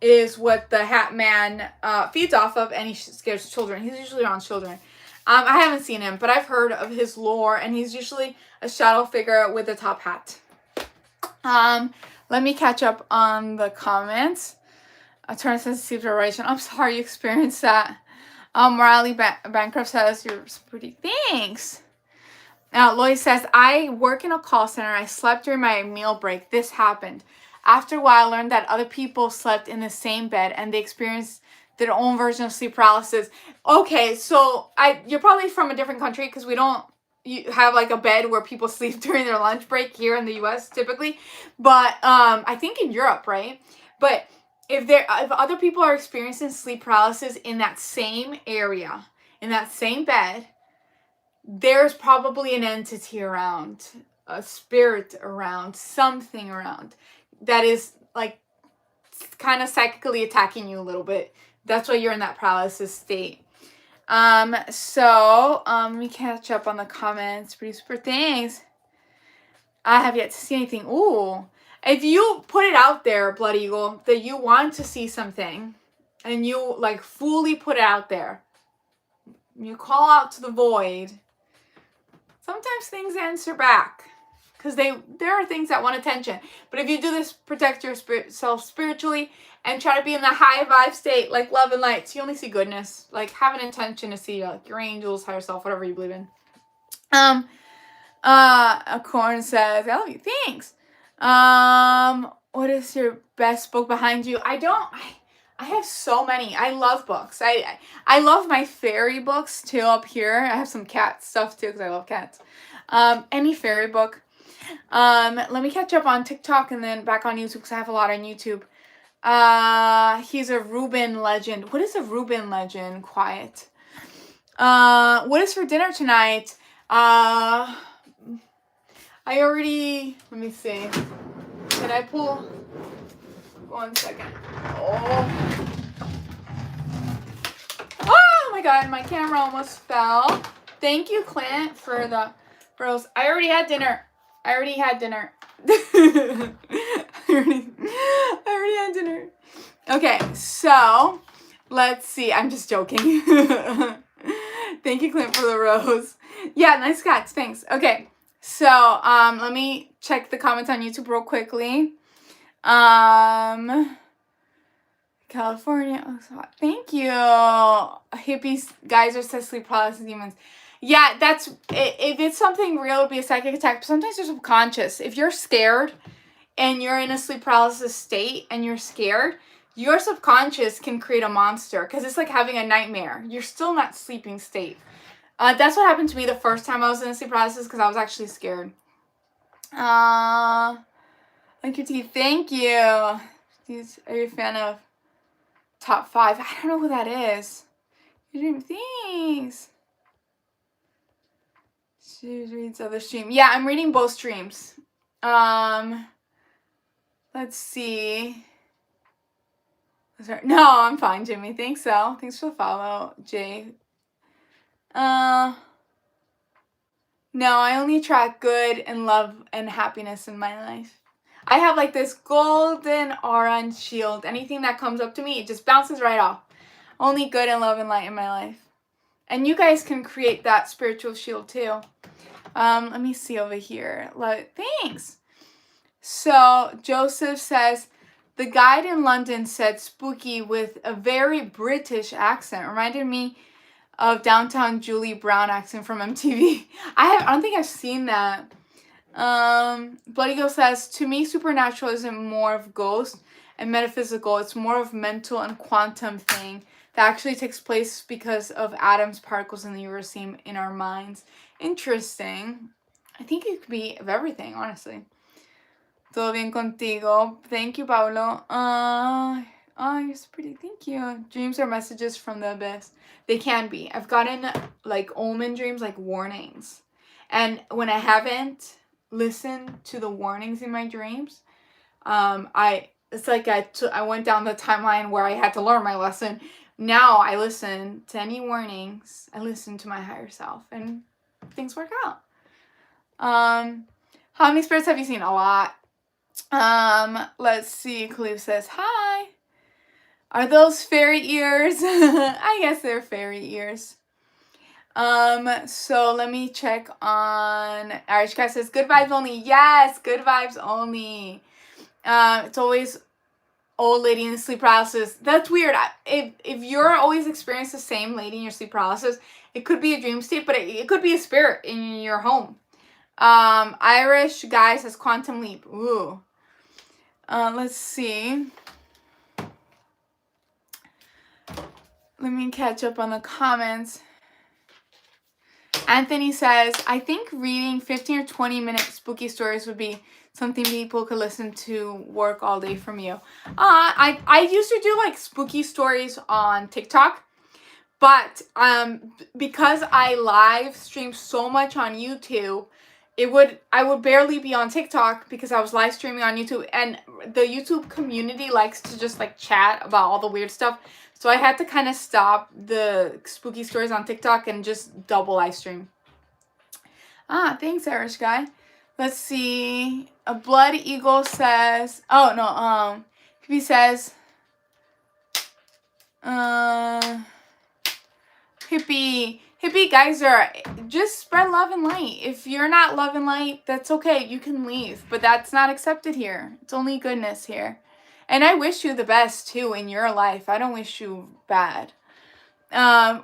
is what the Hat Man feeds off of, and he scares children. He's usually around children. I haven't seen him, but I've heard of his lore, and he's usually a shadow figure with a top hat. Let me catch up on the comments. Turn sensitive duration. I'm sorry you experienced that. Morally Bankrupt says, you're pretty. Thanks. Lloyd says, I work in a call center. I slept during my meal break. This happened. After a while, I learned that other people slept in the same bed and they experienced their own version of sleep paralysis. Okay, so you're probably from a different country because we don't have like a bed where people sleep during their lunch break here in the US typically. But I think in Europe, right? But if other people are experiencing sleep paralysis in that same area, in that same bed, there's probably an entity around, a spirit around, something around that is like kind of psychically attacking you a little bit. That's why you're in that paralysis state. Let me catch up on the comments. Pretty super things. I have yet to see anything. Ooh. If you put it out there, Blood Eagle, that you want to see something and you like fully put it out there, you call out to the void, sometimes things answer back because there are things that want attention. But if you do this, protect yourself spiritually and try to be in the high vibe state, like love and light, so you only see goodness. Like, have an intention to see like your angels, higher self, whatever you believe in. A corn says, I love you. Thanks. What is your best book behind you? I have so many. I love books. I love my fairy books too up here. I have some cat stuff too because I love cats. Any fairy book. Let me catch up on TikTok and then back on YouTube because I have a lot on YouTube. He's a Reuben legend. What is a Reuben legend? Quiet. What is for dinner tonight? I already, let me see. Can I pull? 1 second. Oh my god, my camera almost fell. Thank you, Clint, for the rose. I already had dinner. I already had dinner. I already had dinner. Okay, so let's see. I'm just joking. Thank you, Clint, for the rose. Yeah, nice cats. Thanks. Okay, so let me check the comments on YouTube real quickly. California. Oh, thank you. Hippies, guys are said sleep paralysis demons. Yeah, that's if it's something real, it'd be a psychic attack. But sometimes they're subconscious. If you're scared and you're in a sleep paralysis state and you're scared, your subconscious can create a monster because it's like having a nightmare. You're still not sleeping state. That's what happened to me the first time I was in a sleep paralysis because I was actually scared. Thank you, T. Thank you. Are you a fan of Top 5? I don't know who that is. You're doing things. She reads other stream. Yeah, I'm reading both streams. Let's see. No, I'm fine, Jimmy. Thanks, so. Thanks for the follow, Jay. No, I only attract good and love and happiness in my life. I have like this golden orange shield. Anything that comes up to me, it just bounces right off. Only good and love and light in my life. And you guys can create that spiritual shield too. Let me see over here. Thanks. So Joseph says, the guide in London said spooky with a very British accent. Reminded me of Downtown Julie Brown accent from MTV. I don't think I've seen that. Bloody Ghost says, to me, supernatural isn't more of ghost and metaphysical. It's more of mental and quantum thing that actually takes place because of atoms, particles, and the universe in our minds. Interesting. I think it could be of everything, honestly. Todo bien contigo. Thank you, Paulo. Oh, you're so pretty. Thank you. Dreams are messages from the abyss. They can be. I've gotten like omen dreams, like warnings. And when I haven't listened to the warnings in my dreams, it's like I went down the timeline where I had to learn my lesson. Now I listen to any warnings. I listen to my higher self, and things work out. How many spirits have you seen? A lot. Let's see. Khalif says, hi. Are those fairy ears? I guess they're fairy ears. So let me check on Irish guy says, good vibes only. Yes, good vibes only. It's always old lady in sleep paralysis. That's weird. If you're always experiencing the same lady in your sleep paralysis, it could be a dream state, but it could be a spirit in your home. Irish guy says quantum leap. Ooh. Let's see. Let me catch up on the comments. Anthony says, I think reading 15 or 20 minute spooky stories would be something people could listen to work all day from you. I used to do like spooky stories on TikTok, but because I live stream so much on YouTube, I would barely be on TikTok because I was live streaming on YouTube, and the YouTube community likes to just like chat about all the weird stuff. So I had to kind of stop the spooky stories on TikTok and just double live stream. Thanks, Irish guy. Let's see. A Blood Eagle says, oh no, he says, hippie guys are just spread love and light. If you're not love and light, that's okay. You can leave, but that's not accepted here. It's only goodness here. And I wish you the best too in your life. I don't wish you bad.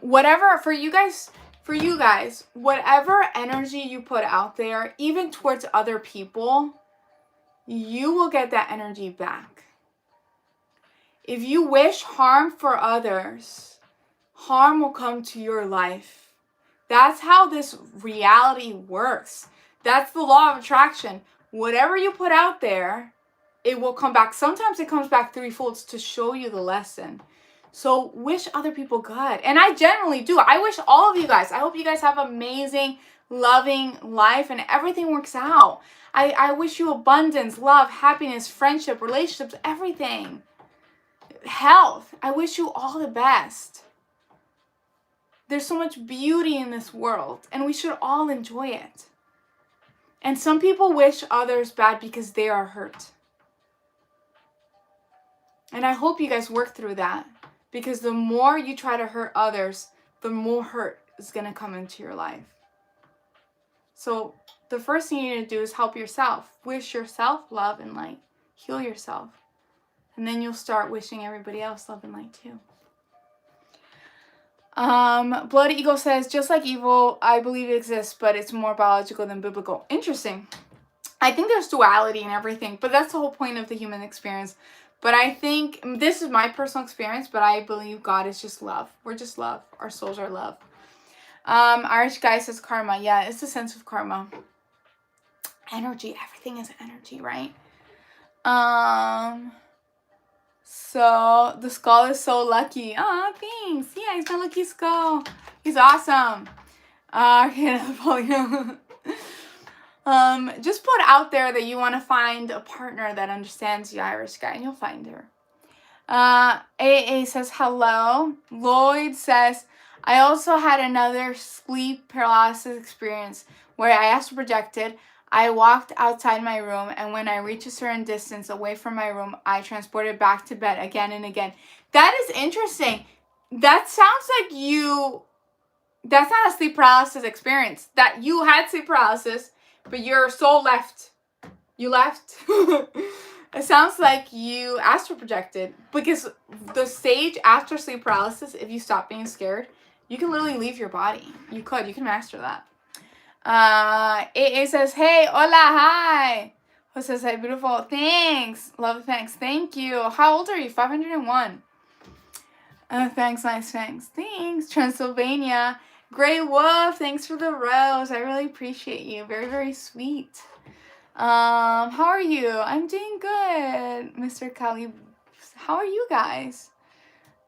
Whatever for you guys, whatever energy you put out there, even towards other people, you will get that energy back. If you wish harm for others, harm will come to your life. That's how this reality works. That's the law of attraction. Whatever you put out there, it will come back. Sometimes it comes back threefold to show you the lesson. So wish other people good. And I generally do. I wish all of you guys, I hope you guys have amazing, loving life and everything works out. I wish you abundance, love, happiness, friendship, relationships, everything. Health. I wish you all the best. There's so much beauty in this world, and we should all enjoy it. And some people wish others bad because they are hurt. And I hope you guys work through that, because the more you try to hurt others, the more hurt is going to come into your life. So the first thing you need to do is help yourself. Wish yourself love and light. Heal yourself. And then you'll start wishing everybody else love and light too. Blood Eagle says, just like evil, I believe it exists, but it's more biological than biblical. Interesting. I think there's duality in everything, but that's the whole point of the human experience. But I think, this is my personal experience, but I believe God is just love. We're just love. Our souls are love. Irish guy says karma. Yeah, it's the sense of karma. Energy. Everything is energy, right? So the skull is so lucky. Oh, thanks. Yeah, he's my lucky skull. He's awesome. Just put out there that you want to find a partner that understands you, Irish guy, and you'll find her. AA says hello. Lloyd says, I also had another sleep paralysis experience where I astral projected. I walked outside my room, and when I reached a certain distance away from my room, I transported back to bed again and again. That is interesting. That sounds like that's not a sleep paralysis experience. That you had sleep paralysis, but your soul left. You left. It sounds like you astral projected, because the stage after sleep paralysis, if you stop being scared, you can literally leave your body. You can master that. AA says, hey, hola, hi. Who says, hey, beautiful. Thanks. Love, thanks. Thank you. How old are you? 501. Thanks, nice, thanks. Thanks. Transylvania. Grey Wolf, thanks for the rose. I really appreciate you. Very, very sweet. How are you? I'm doing good, Mr. Kali. How are you guys?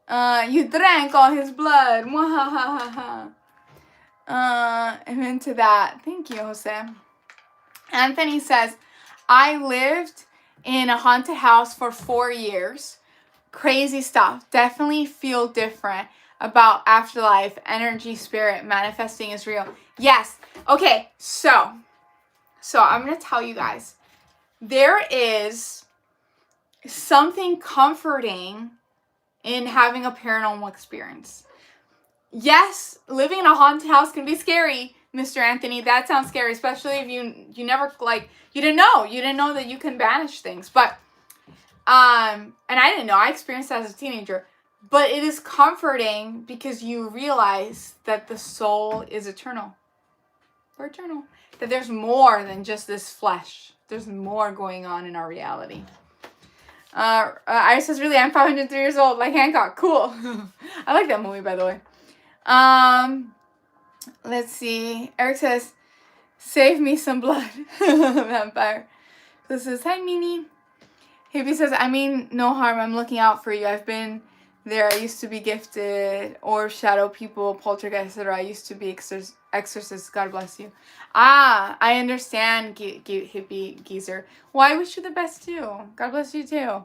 You drank all his blood. Mwahahaha. I'm into that. Thank you, Jose. Anthony says, I lived in a haunted house for 4 years. Crazy stuff. Definitely feel different about afterlife, energy, spirit, manifesting is real. Yes. Okay, so I'm going to tell you guys. There is something comforting in having a paranormal experience. Yes, living in a haunted house can be scary, Mr. Anthony. That sounds scary, especially if you never, you didn't know that you can banish things. But, and I didn't know. I experienced that as a teenager. But it is comforting because you realize that the soul is eternal. We're eternal. That there's more than just this flesh. There's more going on in our reality. Iris says, really, I'm 503 years old, like Hancock. Cool. I like that movie, by the way. Let's see. Eric says, save me some blood. Vampire. This is, hi, Mini. Hippie says, I mean, no harm. I'm looking out for you. I've been there. I used to be gifted, or shadow people, poltergeist, etc. I used to be exorcist. God bless you. I understand, hippie geezer. Well, I wish you the best too. God bless you too.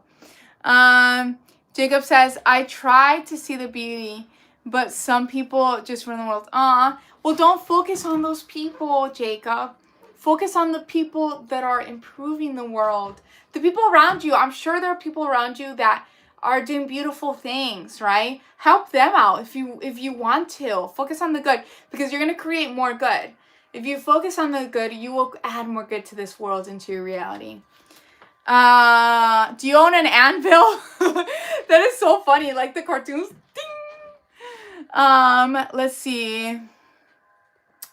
Jacob says, I try to see the beauty, but some people just run the world. Well, don't focus on those people, Jacob. Focus on the people that are improving the world. The people around you. I'm sure there are people around you that are doing beautiful things, right? Help them out if you want to. Focus on the good, because you're going to create more good. If you focus on the good, you will add more good to this world, into your reality. Do you own an anvil? That is so funny, like the cartoons. Ding! Let's see.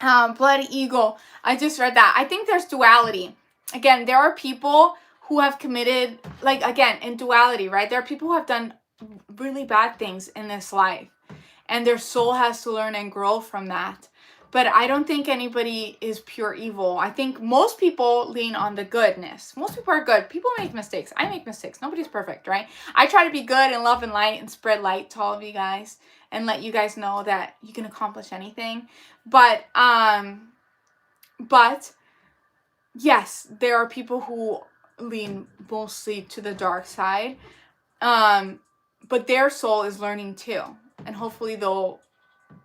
Blood Eagle. I just read that. I think there's duality. Again, there are people who have committed, in duality, right? There are people who have done really bad things in this life, and their soul has to learn and grow from that. But I don't think anybody is pure evil. I think most people lean on the goodness. Most people are good. People make mistakes. I make mistakes. Nobody's perfect, right? I try to be good and love and light and spread light to all of you guys and let you guys know that you can accomplish anything. But yes, there are people who lean mostly to the dark side. But their soul is learning too. And hopefully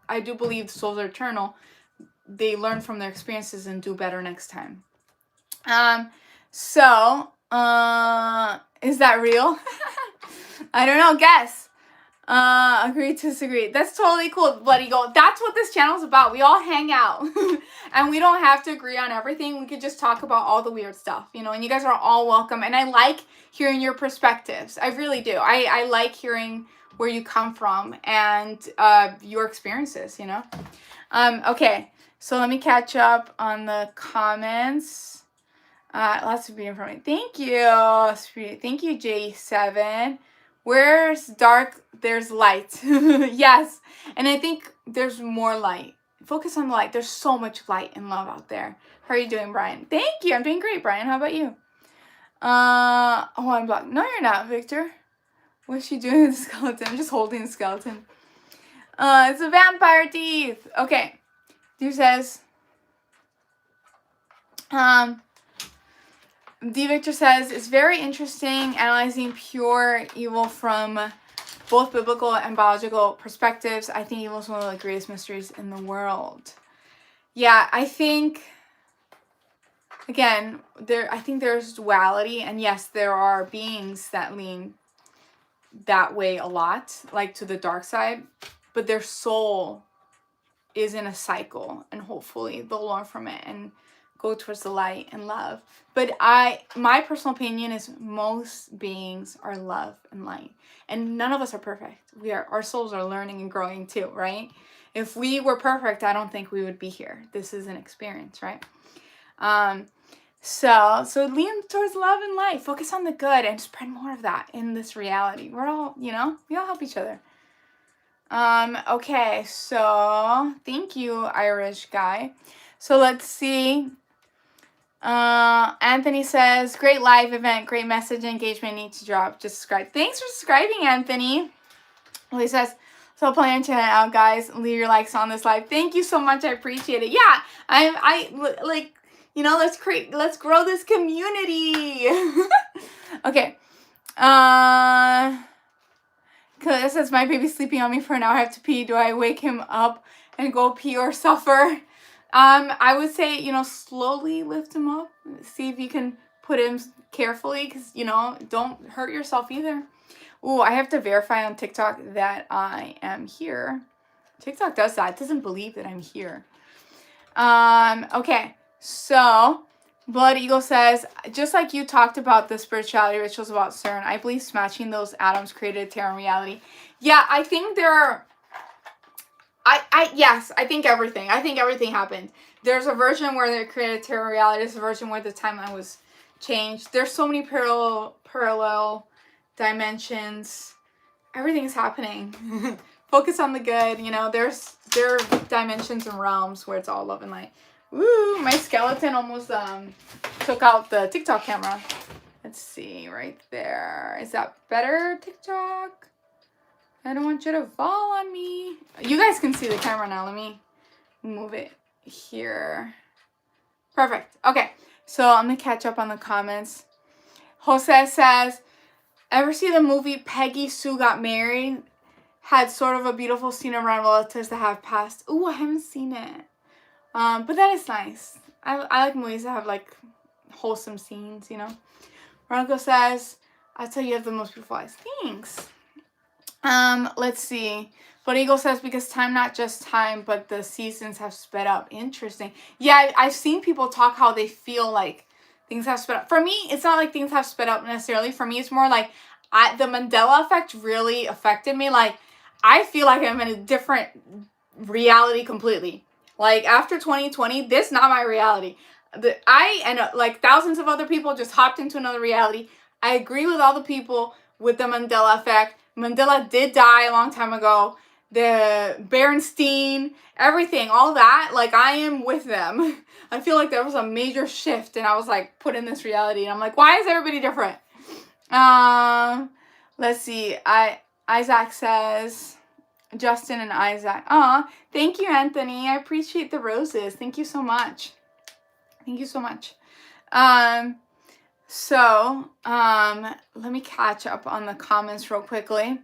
I do believe souls are eternal. They learn from their experiences and do better next time. So, is that real? I don't know, guess. Agree to disagree. That's totally cool, Bloody Gold. That's what this channel is about. We all hang out. And we don't have to agree on everything. We could just talk about all the weird stuff, you know, and you guys are all welcome. And I like hearing your perspectives. I really do. I like hearing where you come from and your experiences, you know. Okay, so let me catch up on the comments. Lots of beautiful information. Thank you. Thank you, J7. Where's dark, there's light. Yes. And I think there's more light. Focus on the light. There's so much light and love out there. How are you doing, Brian? Thank you. I'm doing great, Brian. How about you? Oh, I'm blocked. No, you're not, Victor. What's she doing with the skeleton? I'm just holding the skeleton. It's a vampire teeth. Okay. Dude says, D. Victor says, it's very interesting analyzing pure evil from both biblical and biological perspectives. I think evil is one of the greatest mysteries in the world. Yeah, I think, again, I think there's duality, and yes, there are beings that lean that way a lot, like to the dark side, but their soul is in a cycle, and hopefully they'll learn from it and go towards the light and love. But my personal opinion is most beings are love and light, and none of us are perfect. Our souls are learning and growing too, right? If we were perfect, I don't think we would be here. This is an experience, right? So lean towards love and light. Focus on the good and spread more of that in this reality. We're all, we all help each other. Okay, so thank you, Irish guy. So let's see. Anthony says, great live event, great message, engagement, need to drop. Just subscribe. Thanks for subscribing, Anthony. He says, so plan to out, guys. Leave your likes on this live. Thank you so much. I appreciate it. Yeah, I like, let's grow this community. Okay. Cause it says, my baby's sleeping on me for an hour. I have to pee. Do I wake him up and go pee or suffer? I would say, slowly lift him up. See if you can put him carefully, because, don't hurt yourself either. Ooh, I have to verify on TikTok that I am here. TikTok does that. It doesn't believe that I'm here. Okay, so Blood Eagle says, just like you talked about the spirituality rituals about CERN, I believe smashing those atoms created a terror reality. Yeah, I think there are... Yes, I think everything happened. There's a version where they created a terror reality. There's a version where the timeline was changed. There's so many parallel dimensions. Everything is happening. Focus on the good. There are dimensions and realms where it's all love and light. Woo! My skeleton almost took out the TikTok camera. Let's see, right there. Is that better, TikTok? I don't want you to fall on me. You guys can see the camera now. Let me move it here. Perfect. Okay, so I'm going to catch up on the comments. Jose says, ever see the movie Peggy Sue Got Married? Had sort of a beautiful scene around relatives that have passed. Ooh, I haven't seen it. But that is nice. I like movies that have, like, wholesome scenes, Veronica says, I tell you have the most beautiful eyes. Thanks. Let's see. But Eagle says, because time, not just time, but the seasons have sped up. Interesting. Yeah, I've seen people talk how they feel like things have sped up. For me, it's not like things have sped up necessarily. For me, it's more like the Mandela effect really affected me. Like, I feel like I'm in a different reality completely. Like, after 2020, this is not my reality. I and like thousands of other people just hopped into another reality. I agree with all the people with the Mandela effect. Mandela did die a long time ago. the Berenstein, everything, all that, like, I am with them. I feel like there was a major shift, and I was, like, put in this reality, and I'm like, why is everybody different? Let's see. Isaac says, Justin and Isaac. Thank you, Anthony. I appreciate the roses. Thank you so much. Thank you so much. Let me catch up on the comments real quickly.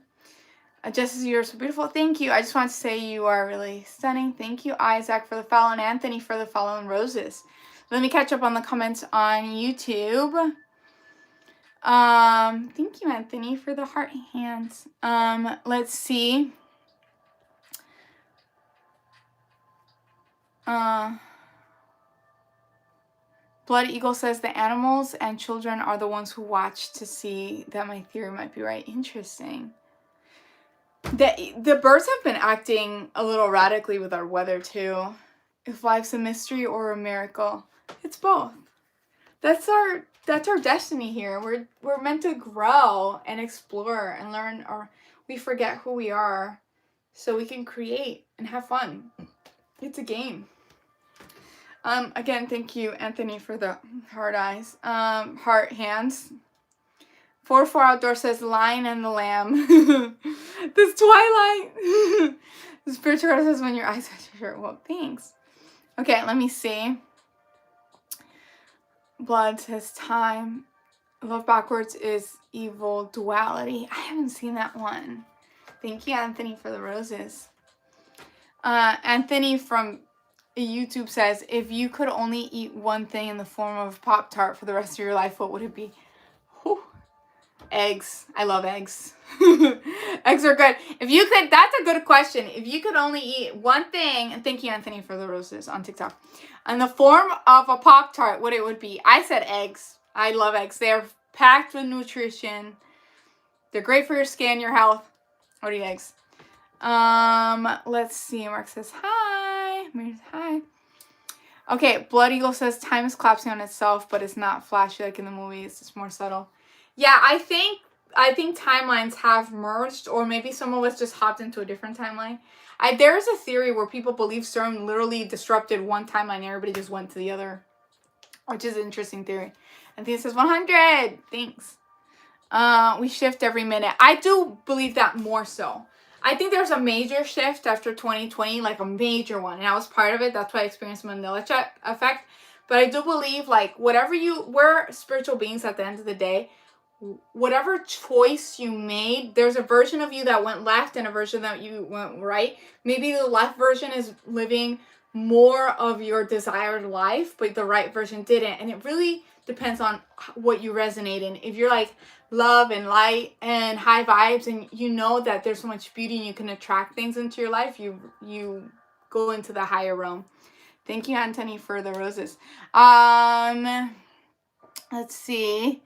Just as you're so beautiful. Thank you. I just want to say you are really stunning. Thank you, Isaac, for the follow, and Anthony for the follow and roses. Let me catch up on the comments on YouTube. Thank you, Anthony, for the heart hands. Let's see. Blood Eagle says the animals and children are the ones who watch to see that my theory might be right. Interesting. The birds have been acting a little radically with our weather too. If life's a mystery or a miracle, it's both. That's our destiny here. We're meant to grow and explore and learn, or we forget who we are so we can create and have fun. It's a game. Again, thank you, Anthony, for the heart eyes. Heart hands. 44 Outdoor says Lion and the Lamb. This Twilight. The spiritual card says when your eyes touch your shirt. Well, thanks. Okay, let me see. Blood says time. Love backwards is evil duality. I haven't seen that one. Thank you, Anthony, for the roses. Anthony from YouTube says, if you could only eat one thing in the form of Pop-Tart for the rest of your life, what would it be? Whew. Eggs. I love eggs. Eggs are good. If you could, that's a good question. If you could only eat one thing, and thank you, Anthony, for the roses on TikTok, in the form of a Pop-Tart, what it would be? I said eggs. I love eggs. They're packed with nutrition. They're great for your skin, your health. What are you, eggs? Let's see. Mark says hi. Mary says hi. Okay, Blood Eagle says time is collapsing on itself, but it's not flashy like in the movies. It's more subtle. Yeah, I think timelines have merged, or maybe some of us just hopped into a different timeline. There's a theory where people believe CERN literally disrupted one timeline and everybody just went to the other, which is an interesting theory. And Thea says 100. Thanks. We shift every minute. I do believe that more so. I think there's a major shift after 2020, like a major one. And I was part of it. That's why I experienced Mandela effect. But I do believe, like, we're spiritual beings at the end of the day. Whatever choice you made, there's a version of you that went left and a version that you went right. Maybe the left version is living more of your desired life, but the right version didn't. And it really depends on what you resonate in. If you're like love and light and high vibes, and you know that there's so much beauty and you can attract things into your life, you go into the higher realm. Thank you, Anthony, for the roses. Let's see.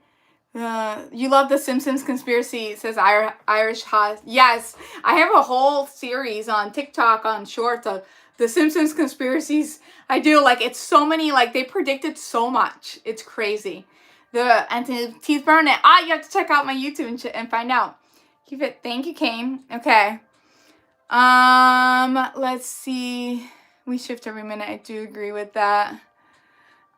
You love the Simpsons conspiracy, says Irish Haas. Yes, I have a whole series on TikTok on shorts of the Simpsons conspiracies. I do, like, it's so many, like, they predicted so much. It's crazy. The anti-teeth burn it. You have to check out my YouTube and find out. Keep it. Thank you, Kane. Okay. Let's see. We shift every minute. I do agree with that.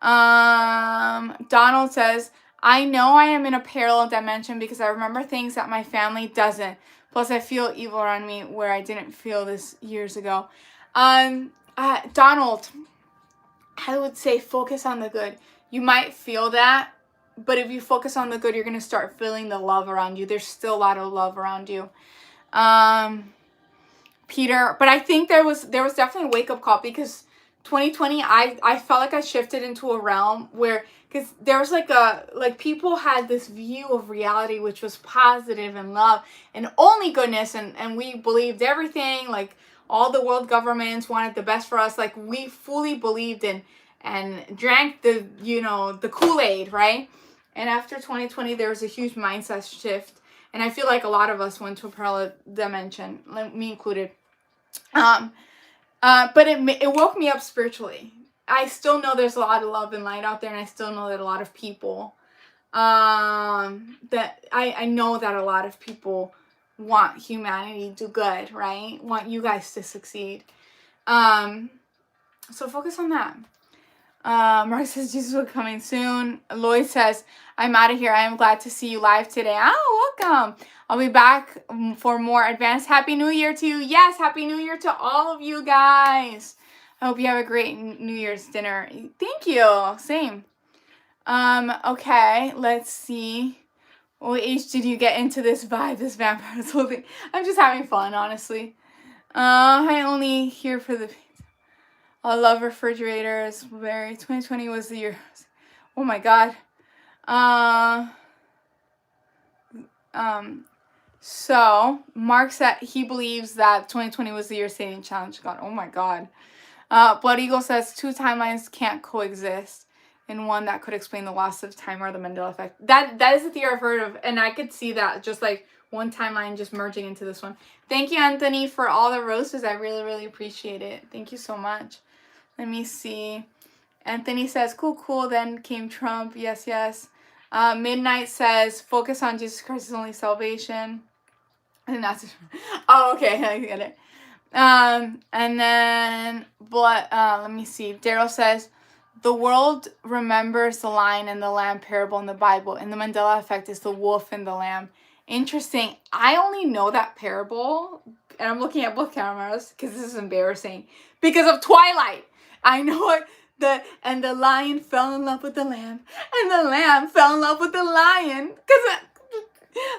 Donald says, I know I am in a parallel dimension because I remember things that my family doesn't. Plus, I feel evil around me where I didn't feel this years ago. Donald, I would say focus on the good. You might feel that, but if you focus on the good, you're going to start feeling the love around you. There's still a lot of love around you. Peter, but I think there was definitely a wake-up call because 2020, I felt like I shifted into a realm where, because there was like people had this view of reality which was positive and love and only goodness, and we believed everything, like all the world governments wanted the best for us, like we fully believed in and drank the Kool-Aid, right? And after 2020, there was a huge mindset shift, and I feel like a lot of us went to a parallel dimension, me included. But it woke me up spiritually. I still know there's a lot of love and light out there, and I still know that a lot of people, that I know that a lot of people want humanity to do good, right? Want you guys to succeed. So focus on that. Mark says Jesus will be coming soon. Lloyd says, I'm out of here. I am glad to see you live today. Oh, welcome. I'll be back for more advanced Happy New Year to you. Yes, Happy New Year to all of you guys. I hope you have a great New Year's dinner. Thank you. Same. Okay, let's see. What age did you get into this vibe, this vampire soul thing? I'm just having fun, honestly. I only here for the... I love refrigerators. Very 2020 was the year. Oh my god. So Mark said he believes that 2020 was the year Satan challenged God. Oh my god. Blood Eagle says 2 timelines can't coexist. And one that could explain the loss of time or the Mandela effect. That is a theory I've heard of, and I could see that just like one timeline just merging into this one. Thank you, Anthony, for all the roses. I really, really appreciate it. Thank you so much. Let me see. Anthony says, cool, then came Trump. Yes. Midnight says, focus on Jesus Christ's only salvation. And that's oh, okay, I get it. And then let me see. Daryl says, the world remembers the lion and the lamb parable in the Bible, and the Mandela effect is the wolf and the lamb. Interesting. I only know that parable, and I'm looking at both cameras because this is embarrassing, because of Twilight. I know it. And the lion fell in love with the lamb, and the lamb fell in love with the lion. Because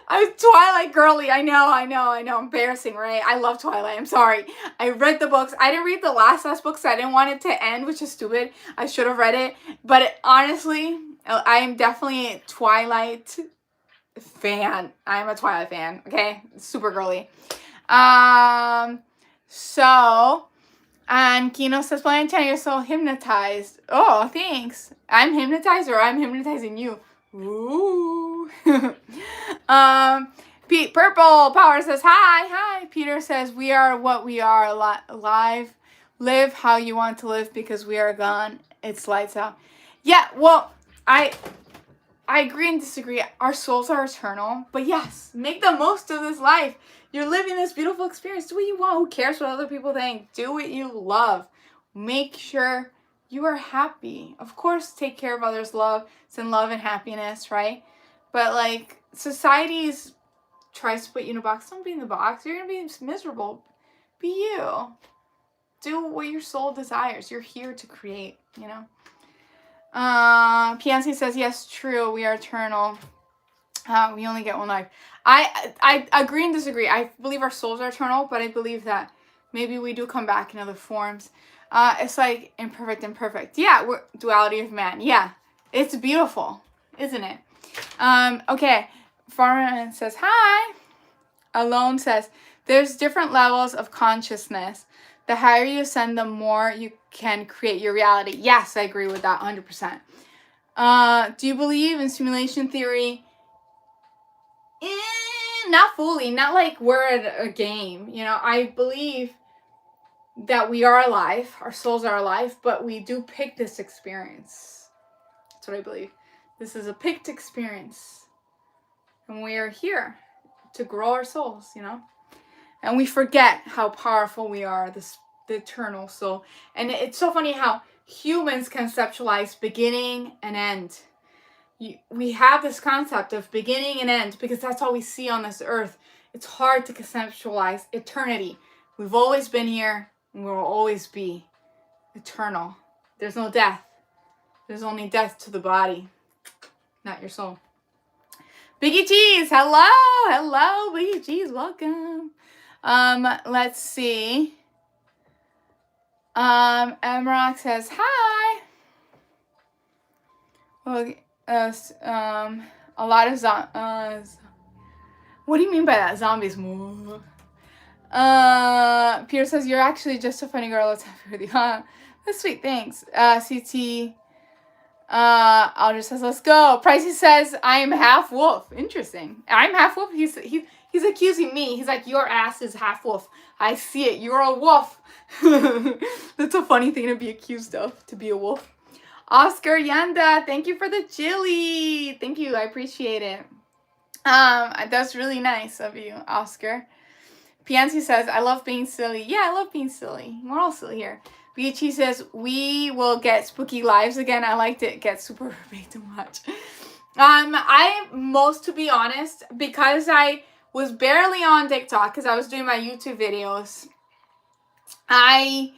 I was Twilight girly. I know. Embarrassing, right? I love Twilight. I'm sorry. I read the books. I didn't read the last books. I didn't want it to end, which is stupid. I should have read it. But honestly, I am definitely a Twilight fan. I'm a Twilight fan. Okay? Super girly. And Kino says, Valentine, you're so hypnotized. Oh, thanks. I'm hypnotized, or I'm hypnotizing you. Ooh. Pete Purple Power says, hi. Peter says, we are what we are, alive. Live how you want to live, because we are gone. It's lights out. Yeah, well, I agree and disagree. Our souls are eternal. But yes, make the most of this life. You're living this beautiful experience. Do what you want. Who cares what other people think? Do what you love. Make sure you are happy. Of course, take care of others. Love. Send love and happiness, right? But like, society tries to put you in a box. Don't be in the box. You're going to be miserable. Be you. Do what your soul desires. You're here to create, you know? Piancy says, yes, true. We are eternal. We only get one life. I agree and disagree. I believe our souls are eternal, but I believe that maybe we do come back in other forms. It's like imperfect and perfect. Yeah, duality of man. Yeah, it's beautiful, isn't it? Okay. Farman says, hi. Alone says, there's different levels of consciousness. The higher you ascend, the more you can create your reality. Yes, I agree with that 100%. Do you believe in simulation theory? Not fully. Not like we're at a game. You know, I believe that we are alive. Our souls are alive, but we do pick this experience. That's what I believe. This is a picked experience. And we are here to grow our souls, you know? And we forget how powerful we are, the eternal soul. And it's so funny how humans conceptualize beginning and end. We have this concept of beginning and end because that's all we see on this earth. It's hard to conceptualize eternity. We've always been here and we will always be eternal. There's no death. There's only death to the body, not your soul. Biggie Cheese, hello, Biggie Cheese, welcome. Let's see. Emrock says hi. Well, a lot of what do you mean by that? Zombies. Peter says you're actually just a funny girl. Let's have with you. That's sweet. Thanks. CT. Aldrich says let's go. Pricey says I am half wolf. Interesting. I'm half wolf. He's accusing me. He's like, your ass is half wolf. I see it. You're a wolf. That's a funny thing to be accused of, to be a wolf. Oscar Yanda, thank you for the chili. Thank you. I appreciate it. That's really nice of you, Oscar. Piancy says, I love being silly. Yeah, I love being silly. We're all silly here. Beachy says, we will get spooky lives again. I liked it. Get super big to watch. To be honest, because I was barely on TikTok because I was doing my YouTube videos. I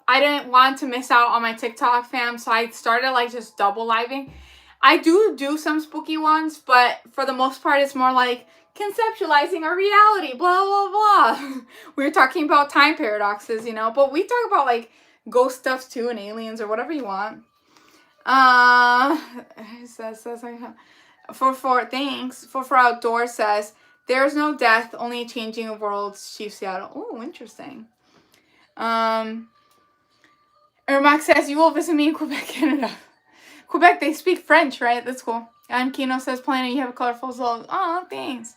didn't want to miss out on my TikTok fam, so I started like just double living. I do some spooky ones, but for the most part, it's more like conceptualizing our reality, blah, blah, blah. We're talking about time paradoxes, you know, but we talk about like ghost stuff too and aliens or whatever you want. For Outdoor says, there's no death, only a changing of worlds, Chief Seattle. Oh, interesting. Ermac says, you will visit me in Quebec, Canada. Quebec, they speak French, right? That's cool. And Kino says, Planet, you have a colorful soul. Oh, thanks.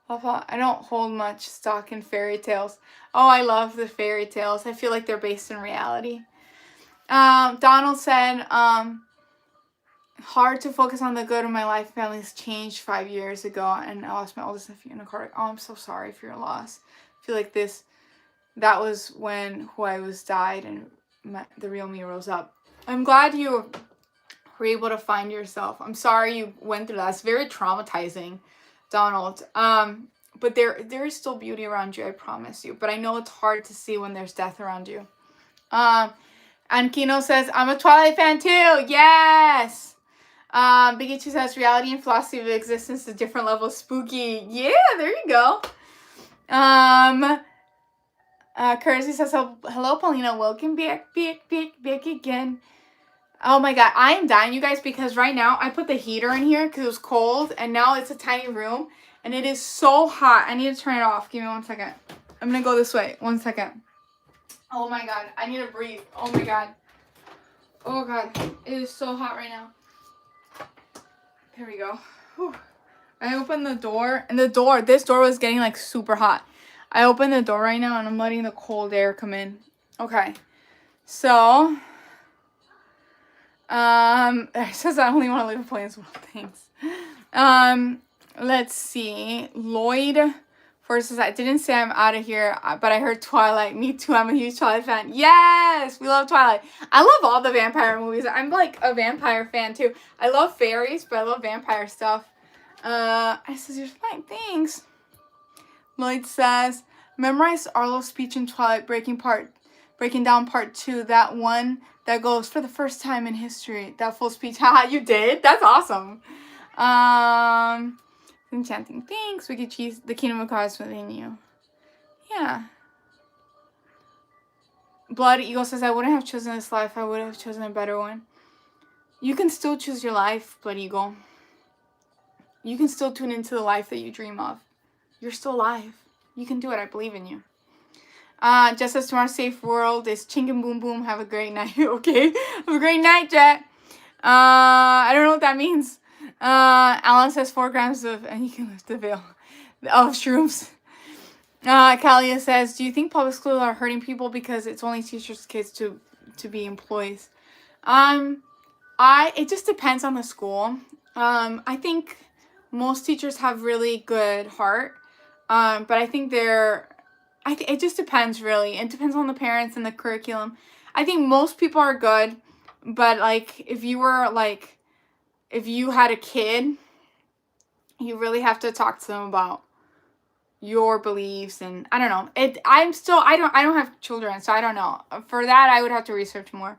I don't hold much stock in fairy tales. Oh, I love the fairy tales. I feel like they're based in reality. Donald said, hard to focus on the good in my life. Family's changed 5 years ago, and I lost my oldest nephew in a car. Oh, I'm so sorry for your loss. I feel like that was when who I was died, and the real me rose up. I'm glad you were able to find yourself. I'm sorry you went through that. It's very traumatizing, Donald. But there is still beauty around you, I promise you. But I know it's hard to see when there's death around you. And Kino says, I'm a Twilight fan too. Yes. Biggie 2 says, reality and philosophy of existence is a different level of spooky. Yeah, there you go. Kersey says, hello, Paulina. Welcome back again. Oh my god, I am dying, you guys, because right now I put the heater in here because it was cold, and now it's a tiny room, and it is so hot. I need to turn it off. Give me 1 second. I'm going to go this way. 1 second. Oh my god, I need to breathe. Oh my god. Oh god, it is so hot right now. There we go. Whew. I opened the door, and this door was getting like super hot. I opened the door right now, and I'm letting the cold air come in. Okay. So, it says I only want to live in Plains World. Thanks. Let's see. Lloyd first says, I didn't say I'm out of here, but I heard Twilight. Me too. I'm a huge Twilight fan. Yes, we love Twilight. I love all the vampire movies. I'm like a vampire fan too. I love fairies, but I love vampire stuff. I says, you're fine. Thanks. Lloyd says, memorize Arlo's speech in Twilight, breaking down part 2. That one that goes, for the first time in history. That full speech. Haha, you did? That's awesome. Enchanting. Thanks. Wicked Cheese. The kingdom of God is within you. Yeah. Blood Eagle says, I wouldn't have chosen this life. I would have chosen a better one. You can still choose your life, Blood Eagle. You can still tune into the life that you dream of. You're still alive. You can do it. I believe in you. Just as tomorrow's safe world is ching and boom boom. Have a great night. Okay. Have a great night, Jet. I don't know what that means. Alan says 4 grams of, and you can lift the veil. Oh, shrooms. Kalia says, do you think public schools are hurting people because it's only teachers' kids to be employees? It just depends on the school. I think most teachers have really good heart. But I think it just depends really. It depends on the parents and the curriculum. I think most people are good, but like if you had a kid, you really have to talk to them about your beliefs, and I don't know. I don't have children, so I don't know. For that, I would have to research more.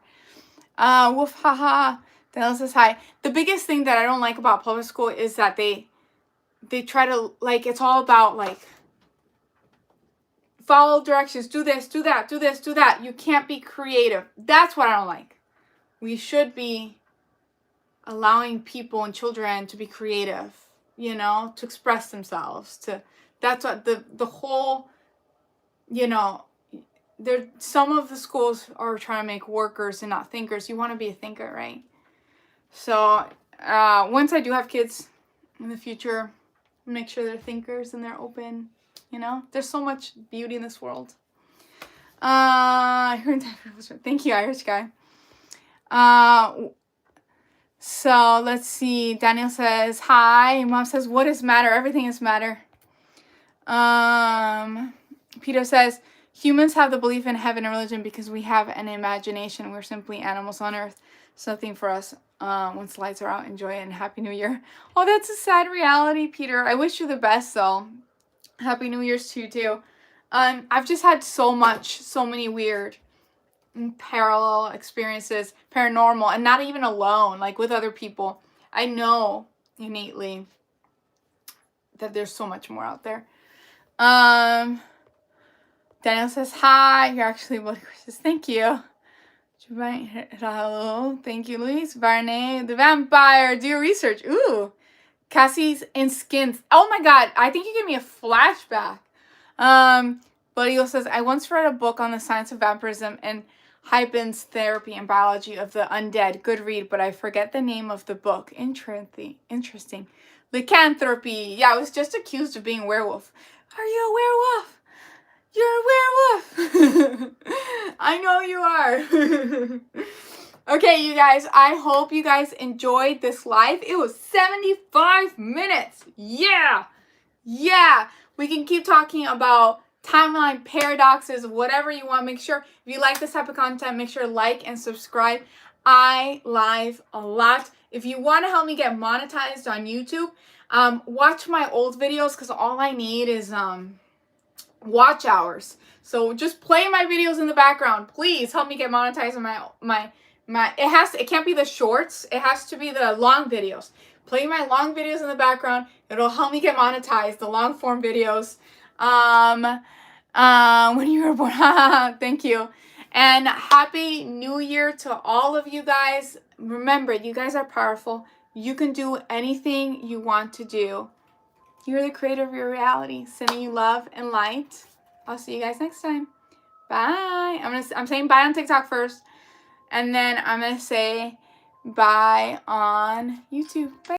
Woof, haha. Daniel says hi. The biggest thing that I don't like about public school is that they try to, like, it's all about, like, follow directions, do this, do that, do this, do that. You can't be creative. That's what I don't like. We should be allowing people and children to be creative, you know, to express themselves. That's what the whole, you know, some of the schools are trying to make workers and not thinkers. You want to be a thinker, right? So once I do have kids in the future, make sure they're thinkers and they're open. You know, there's so much beauty in this world. I heard that. Thank you, Irish guy. So let's see. Daniel says, hi. Mom says, what is matter? Everything is matter. Peter says, humans have the belief in heaven and religion because we have an imagination. We're simply animals on earth. Something for us. Once the lights are out, enjoy it and Happy New Year. Oh, that's a sad reality, Peter. I wish you the best, though. Happy New Year's to you, too. I've just had so many weird parallel experiences, paranormal, and not even alone, like with other people. I know innately that there's so much more out there. Daniel says, hi. You're actually what Chris says. Thank you. Hello. Thank you, Luis. Barney, the vampire. Do your research. Ooh. Cassie's in skins. Oh my god. I think you gave me a flashback. Buddy says, I once read a book on the science of vampirism and Hypen's therapy and biology of the undead. Good read, but I forget the name of the book. Interesting. Lycanthropy. Yeah, I was just accused of being a werewolf. Are you a werewolf? You're a werewolf. I know you are. Okay, you guys, I hope you guys enjoyed this live. It was 75 minutes. Yeah. We can keep talking about timeline paradoxes, whatever you want. Make sure, if you like this type of content, make sure to like and subscribe. I live a lot. If you want to help me get monetized on YouTube, watch my old videos, because all I need is watch hours. So just play my videos in the background. Please help me get monetized on my it can't be the shorts. It has to be the long videos. Play my long videos in the background. It'll help me get monetized, the long form videos. When you were born. Thank you. And Happy New Year to all of you guys. Remember, you guys are powerful. You can do anything you want to do. You're the creator of your reality. Sending you love and light. I'll see you guys next time. Bye. I'm saying bye on TikTok first. And then I'm going to say bye on YouTube. Bye.